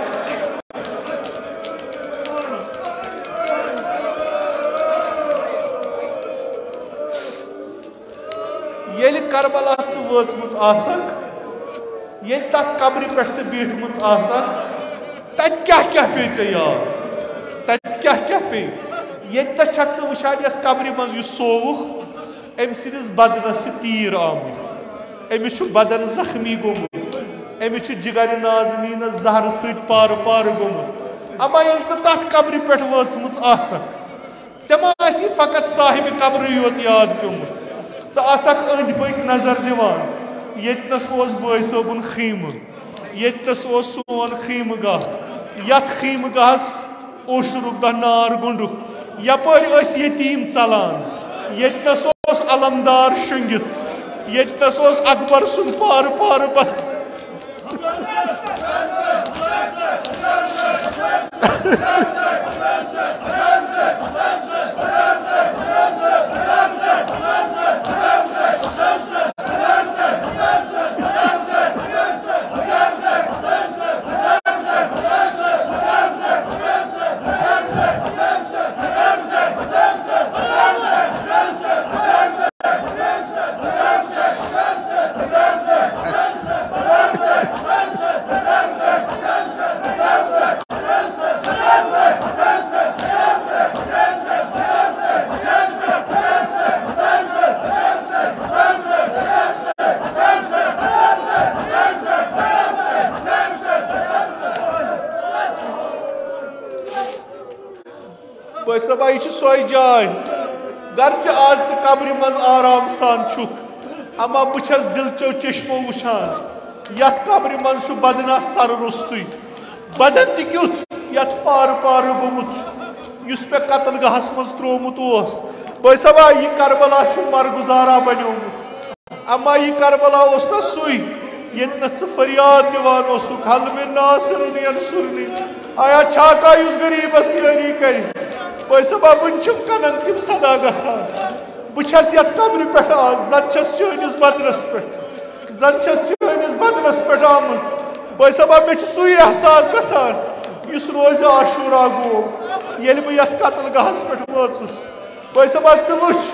ये करबला वचमुच आसक ये तथ कब्र पे बीठमुच आसक तत क्या पे याद तत क्या पे ये तक वुचान ये कब्र मज सोवुक अम सदिस बदनस तीर आमुत अमिस बदन जख्मी गोमुत अमिस जिगर नाज़नीन जहर सत पार पार गोमुत अमा ये तथ कब्र पे वचमुच आसक मा फकत साहिब कब्र योत याद पेमुत ज़क अंद पक नजर दिवान यतनस बय सोबुन खीम यतनस सोन खीम गाह यथ खीम गाहस ओशरुक दह नार गुंडुक यपर यतीम चलान यतनस अलमदार शंगित यतनस अकबर सुन पार पार बसबा यह सोई जाय गर्च आज कब्र मज आराम सान छुक अमा बस दिलचो चश्मो वुचान यथ कब्र मज बदना सर रुस्तु बदन तुथ यथ पार पार गोमुत इस पे कतल गहस मज त्रोमुत बसबा यह करबला मरगुजारा बनियोमुत अमा यह करबला ना सुई ये फरियाद दिवान हल में नासर सुरनी आया छाका उस गरीबस यारी कर बसबा वन कनन तम सदा गसान बस यथ कब्र पे जन चस बदनस पे जन चस बदनस पे आमज बसबा मे सुई एहसास गसान इस रोज आशूरा गो ये बह यथ कतल गहस पे वोचुस बसबा वुच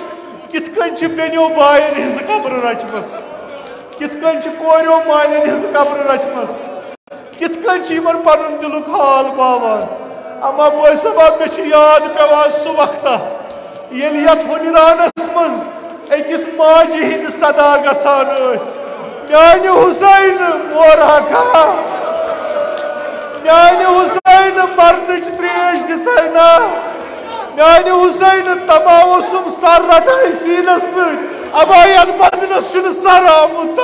कित बेनियो बायन हज कब्र रचमस कित कोरियो मालन हज कब्र रचमस कित पन दिलुक हाल बावान अमा बसबा मे याद पेवान सह वक्त ये हुनरानस मज अकिस माजि हिंद सदा गसान म्यान हुसैन मोरा खा म्यान हुसैन मरन त्रेश दिना म्यान हुसैन तमाम सर रटाई सीनस अबा यथ बदनस सर आमुत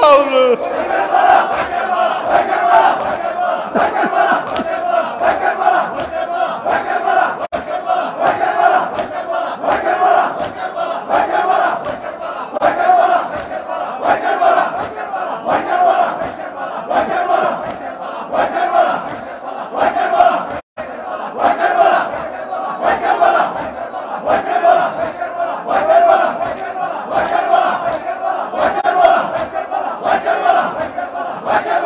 Vakar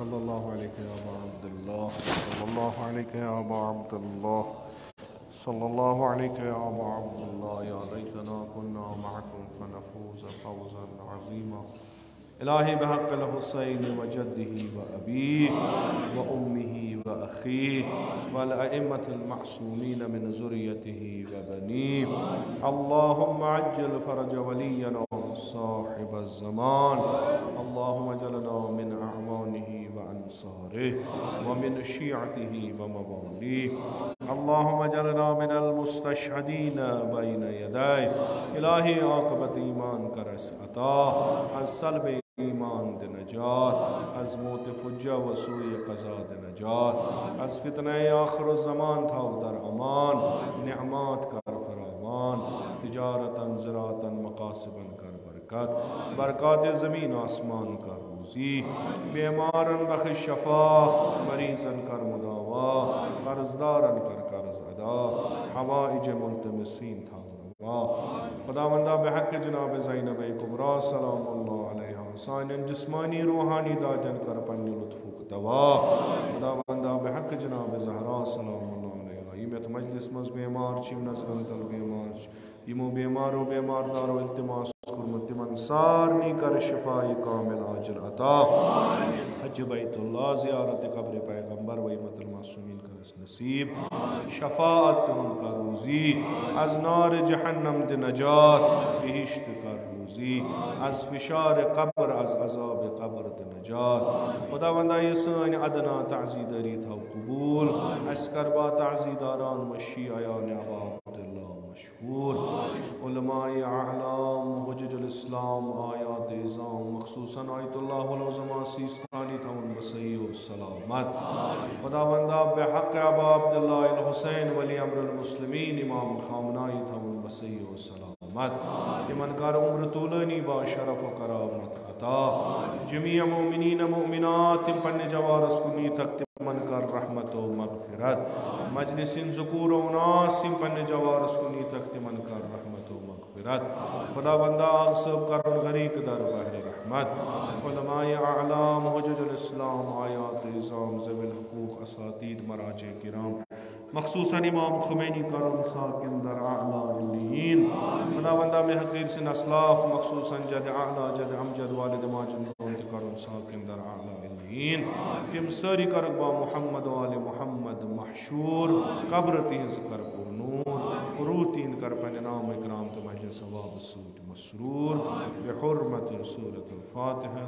सल्लल्लाहु अलैहि या अबा अब्दुल्लाह, सल्लल्लाहु अलैहि या अबा अब्दुल्लाह, सल्लल्लाहु अलैहि या अबा अब्दुल्लाह, या लैतना कुन्ना मअकुम फनफूज़ फौज़न अज़ीमा। इलाही बहक़्क़िल हुसैन व जद्दिही व अबीही व उम्मिही व अख़ीही वल अइम्मतिल मअसूमीन मिन ज़ुर्रिय्यतिही व बनीही। अल्लाहुम्मा अज्जिल फ़रज वलियना साहिबज़ ज़मान। अल्लाहुम्मा जअलना मिन अअवानिही व अंसारिही व मिन शियअतिही व मवालीही। अल्लाहुम्मा जअलना मिनल मुस्तशहदीन बैन यदैहि। इलाही आक़िबत ईमान का रस अता, अज़ सल्ब ईमान दे नजात, अज़ मौत फुज्जा व सूए क़ज़ा दे नजात, अज़ फितने आखिर ज़मान था दर अमान, निअमात कर फरावान, तिजारतन ज़राअतन मकासिबन कर बरकत, बरक़ात ज़मीन आसमान कर रोज़ी, बीमारन बख़िश शफ़ा, मरीज़न कर मुदावा, कर्ज़दारन कर कर्ज़ अदा, हवाइज मुल्तमिसीन था खुदावंदा बहक़ जनाब ज़ैनब कुबरा सलामुल्लाह अलैहा सानिन जिस्मानी रूहानी दाजन कर पन्नी लुत्फ़ुक दवा। खुदावंदा बहक़ जनाब ज़हरा सलामुल्लाह अलैहा यमत मजलिस मज़ बेमार छिम नज़रन तल बेमार यमो बेमारो बेमारदारो इल्तिमास कुर्मत तिमन सारनी कर शिफ़ाई कामिल आजिल अता। हज बैतुल्लाह ज़ियारत क़ब्र पैगम्बर व इम्मतुल मासूमीन कर नसीब, शफ़ाअत उनका रोज़ी, अज़ नार जहन्नम दे नजात, बिहिश्त का रोज़ी, अज़ फ़िशार क़ब्र अज़ अज़ाब क़ब्र दे नजात। खुदावंदा ये सानी अदना ताज़ीदारी था कबूल, अस्करबा ताज़ीदारान मशी आयान अबा अब्दुल्लाह मशहूर, उलमाए आलाम हुज्जतुल इस्लाम आयात इज़ाम मख़सूसन आयतुल्लाहुल उज़्मा सीस्तानी था उन बसई व सलामत। खुदावंदा बेहक़ अबा अब्दुल्लाह अल हुसैन वली अम्रुल मुस्लिमीन इमाम ख़ामनाई था उन बसई व सलामत। इमन कर उम्र तूलनी बा शरफ़ व करामत अता। जमीअ मोमिनीन मोमिनात पन्ने जवारस कुनी तक मन कर रहमत व मग़फ़िरत। मजलिसिन ज़ुकूर व उनास पन्ने जवारस कुनी तक मन कर रहमत व मग़फ़िरत। खुदावंदा अग़्सब कर गरीक दर बहर रहमत। उलमाए आलाम हुज्जतुल इस्लाम आयात इज़ाम ज़विल हुकूक़ असातीद मराजे किराम मख़सूसन इमाम ख़ुमैनी करम साकिन दर आला इल्लीयीन। खुदावंदा में हक़ीर से असलाफ़ मख़सूसन जद आला जद अमजद वालिद माजिद करम साकिन दर आला इल्लीयीन। तिम सारी करबा मुहम्मद वाले मुहम्मद महशूर कब्र तीज़ कर पुरनूर रूह तीन कर पन नाम इकराम तो महज सवाब सूट मसरूर बिहुर्मत सूरत अल फ़ातिहा।